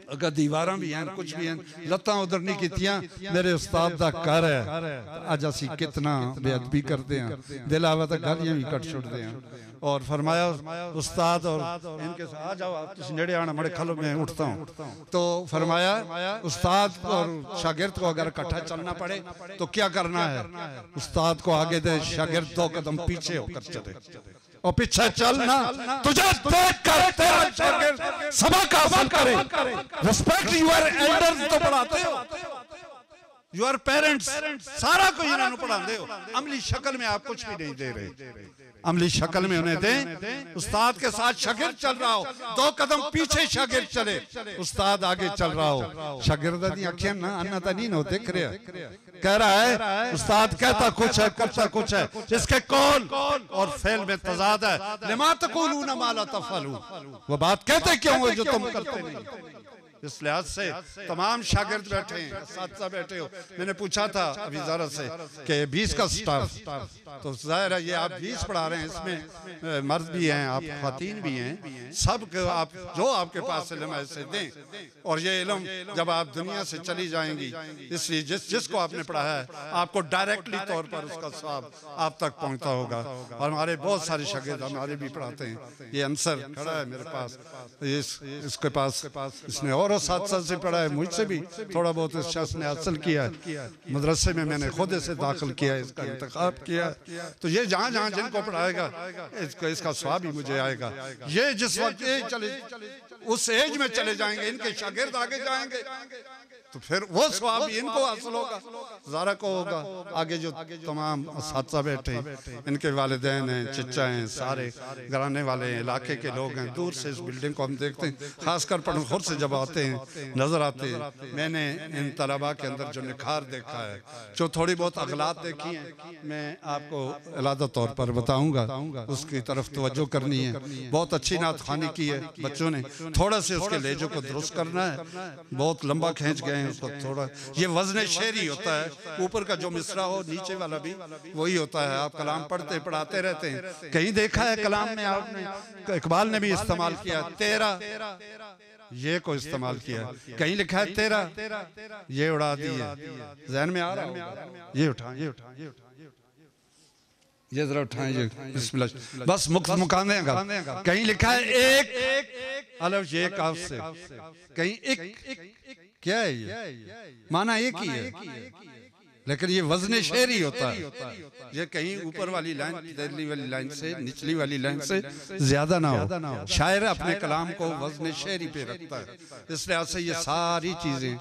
अगर दीवारा भी हैं, कुछ भी हैं, लत्ता उधर नहीं कीतियां, मेरे उस्ताद का घर है। अज असी कितना बेअदबी करते हैं, दिल आवा तो गालियां भी कट छुड़ते हैं। और फरमाया उस्ताद और इनके साथ आ जाओ, तुम नेड़े आना, मड़े खलो, मैं उठता हूँ। तो फरमाया उस्ताद और शागिर्द को अगर इकट्ठा चलना पड़े तो क्या करना है, उस्ताद को आगे दे, शागिर्द 2 कदम पीछे होकर चले। और पीछे चलना, तुझे देख कर तेरा शागिर्द सबक हासिल करे। रिस्पेक्ट यूर एल्डर्स तो पढ़ाते हो, यूर पेरेंट्स सारा कुछ इन्होंने पढ़ाते हो, अमली शक्ल में आप कुछ भी नहीं दे रहे। अमली शक्ल में उन्हें दें। उस्ताद के साथ शागिर्द चल रहा हो, 2 कदम पीछे शागिर्द चले, उस्ताद आगे चल रहा हो। शागिर्द दी अखियां ना अन्ना तो नहीं देख रहे, कह रहा है उस्ताद कहता कुछ है करता कुछ है, इसके कौल और फेल में तजाद है। लिमा तक़ूलूना मा ला तफ़अलून, वो बात कहते क्यों हो जो तुम करते नहीं। इस लिहाज से तमाम शागिर्द बैठे हैं, असातिज़ा बैठे हो। मैंने पूछा था अभी ज़रा से कि 20 का स्टाफ, तो जाहिर है ये आप 20 पढ़ा रहे हैं, इसमें मर्द भी हैं, आप ख़वातीन भी हैं, सब को आप जो आपके पास इल्म है इसे दें। और ये इल्म जब आप दुनिया से चली जाएंगी, इसलिए जिसको आपने पढ़ाया है आपको डायरेक्टली तौर पर उसका सवाब आप तक पहुँचता होगा। और हमारे बहुत सारे शागिर्द हमारे भी पढ़ाते हैं। ये अंसर खड़ा है मेरे पास, इसके पास इसने और साथ से पढ़ा है, मुझसे भी थोड़ा बहुत इस शख्स ने हासिल किया है। मदरसे में मैंने खुद इसे दाखिल किया, इसका इंतखाब किया। तो ये जहाँ जहाँ जिनको पढ़ाएगा इसका स्वाब ही मुझे आएगा। ये जिस वक्त उस एज में चले जाएंगे, इनके शागिर्द आगे जाएंगे, तो फिर वो स्वाब भी इनको हासिल होगा, ज़ारा को होगा। आगे जो तमाम असातिज़ा बैठे, इनके वालिदैन हैं, चचा हैं, सारे घराने वाले हैं, इलाके के लोग हैं। दूर से इस बिल्डिंग को हम देखते हैं, खासकर पठानकोट से जब आते हैं नजर आते हैं। मैंने इन तलबा के अंदर जो निखार देखा है, जो थोड़ी बहुत अगलात देखी हैं, मैं आपको अलहदा तौर पर बताऊंगा, उसकी तरफ तवज्जो करनी है। बहुत अच्छी नात खानी की है बच्चों ने, थोड़ा से उसके लहजे को दुरुस्त करना है, बहुत लंबा खींच गए हैं उसको थोड़ा। ये वज़न शेरी होता है, ऊपर का जो मिसरा हो नीचे वाला भी वही होता है। आप कलाम पढ़ते पढ़ाते रहते हैं। कहीं देखा है कलाम में आपने, इकबाल ने भी इस्तेमाल किया तेरा, ये को इस्तेमाल किया, कहीं लिखा है तेरा, ये उड़ा दिया, ज़हन में आ रहा है, ये उठा ये उठा ये उठा ये जरा उठाएं, ये बिस्मिल्लाह, बस मुकाम देगा। कहीं लिखा है एक अलफ ये काफ से, कहीं एक, क्या है ये माना एक ही है, लेकिन ये वजन शेरी होता है। ये कहीं ऊपर वाली लाइन दहली वाली लाइन से निचली वाली लाइन से ज्यादा ना हो। शायर अपने कलाम को वजन शेरी पे रखता है, इस लिहाज से ये सारी चीजें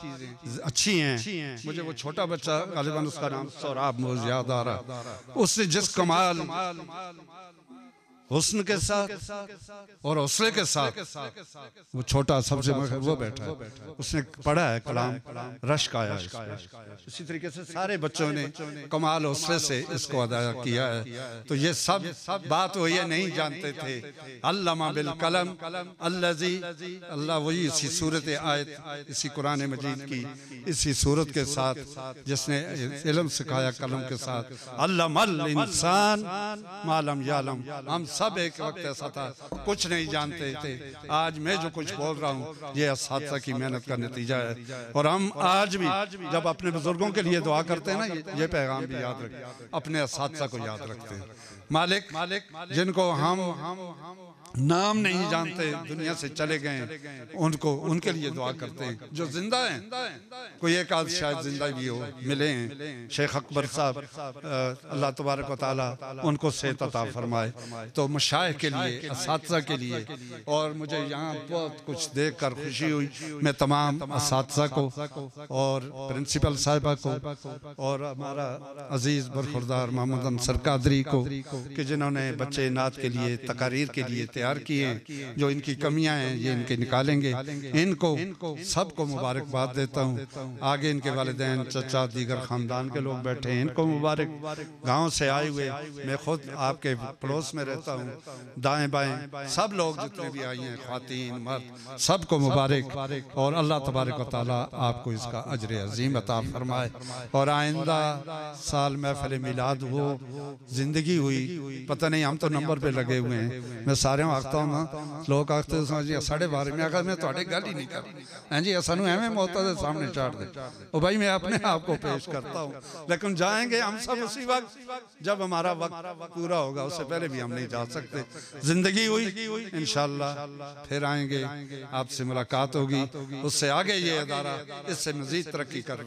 अच्छी हैं। मुझे वो छोटा बच्चा गालिबन उसका नाम सौराब मुझे याद आ रहा, उसने जिस कमाल हुस्न के साथ और हौसले के साथ, वो छोटा सबसे वो बैठा है, उसने पढ़ा है कलाम, रश्क आया। इसी तरीके से सारे बच्चों ने कमाल हौसले से इसको अदा किया है। तो ये सब बात वो ये नहीं जानते थे। अल्लामा बिल कलम अल्लज़ी, अल्लाह वही इसी सूरत आयत, इसी कुरान मजीद की इसी सूरत के साथ जिसने इल्म सिखाया कलम के साथ। अल्लमल इंसान मालम यालम, हम सब एक वक्त ऐसा था कुछ नहीं जानते थे। आज मैं जो कुछ बोल रहा हूँ ये असातिज़ा की मेहनत का नतीजा है। और हम आज भी जब अपने बुजुर्गों के लिए दुआ करते हैं ना, ये पैगाम भी याद रखते, अपने असातिज़ा को याद रखते हैं। मालिक जिनको हम नाम नहीं जानते, दुनिया से चले गए, उनको उनके लिए दुआ करते हैं। जो जिंदा हैं, कोई एक आध शायद जिंदा भी हो मिले हैं, शेख अकबर साहब, अल्लाह तबारक व तआला उनको सेहत अता फरमाए। तो मशाइख के लिए, असातिज़ा के लिए, और मुझे यहाँ बहुत कुछ देख कर खुशी हुई। मैं तमाम असातिज़ा को और प्रिंसिपल साहिबा को और हमारा अजीज़ बरखुरदार मोहम्मद अंसर कादरी को, कि जिन्होंने बच्चे नात के लिए तकारीर के लिए तैयार किए, जो इनकी कमियां हैं ये इनके निकालेंगे। इनको सबको मुबारकबाद देता हूँ। आगे इनके वालिदैन, चचा, दीगर खानदान के लोग बैठे हैं, इनको मुबारक। गाँव से आए हुए, मैं खुद आपके पड़ोस में रहता हूँ, दाएं बाएं सब लोग जितने भी आई हैं, ख्वातीन मर्द, सबको मुबारक। और अल्लाह तबारक व तआला आपको इसका अजर अजीम अता फरमाए। और आइंदा साल महफिल मिलाद हो, जिंदगी हुई, पता नहीं हम तो नंबर पे लगे हुए हैं। मैं सारे आखता हूँ ना, लोग आखते जी साढ़े बारे में आखा मैं थोड़े गल ही नहीं कर हैं जी, सानू एवं मौत के सामने चाड़ दे। ओ भाई मैं अपने आप को पेश करता हूँ, लेकिन जाएंगे हम सब उसी वक्त जब हमारा वक्त पूरा होगा, उससे पहले भी हम नहीं जा सकते। जिंदगी हुई इंशाअल्लाह फिर आएंगे, आपसे मुलाकात होगी, उससे आगे ये अदारा इससे मजीद तरक्की कर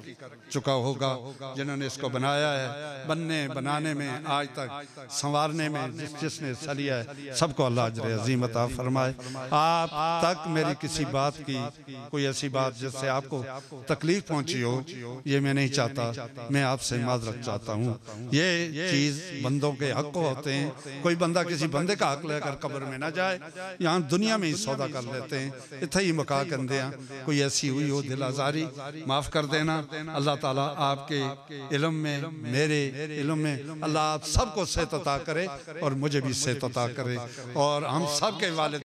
चुका होगा। जिन्होंने इसको बनाया है, बनने बनाने में आज तक संवारने में जिसने हिस्सा लिया है, सबको अल्लाह अजर अजीम अता फरमाए। आप तक मेरी किसी बात की कोई ऐसी बात जिससे आपको तकलीफ पहुंची हो, ये मैं नहीं चाहता, मैं आपसे माजरत चाहता हूँ। ये चीज़ बंदों के हक को होते हैं, कोई बंदा किसी बंदे का हक लेकर कब्र में ना जाए, यहाँ दुनिया में ही सौदा कर लेते हैं। इतना ही मका कंदे कोई ऐसी हुई हो दिल आजारी, माफ़ कर देना। अल्लाह ताला आपके इल्म में, मेरे इल्म में अल्लाह आप सबको सेहत अता करे और मुझे भी सेहत अता करे, और हम सब के वालिद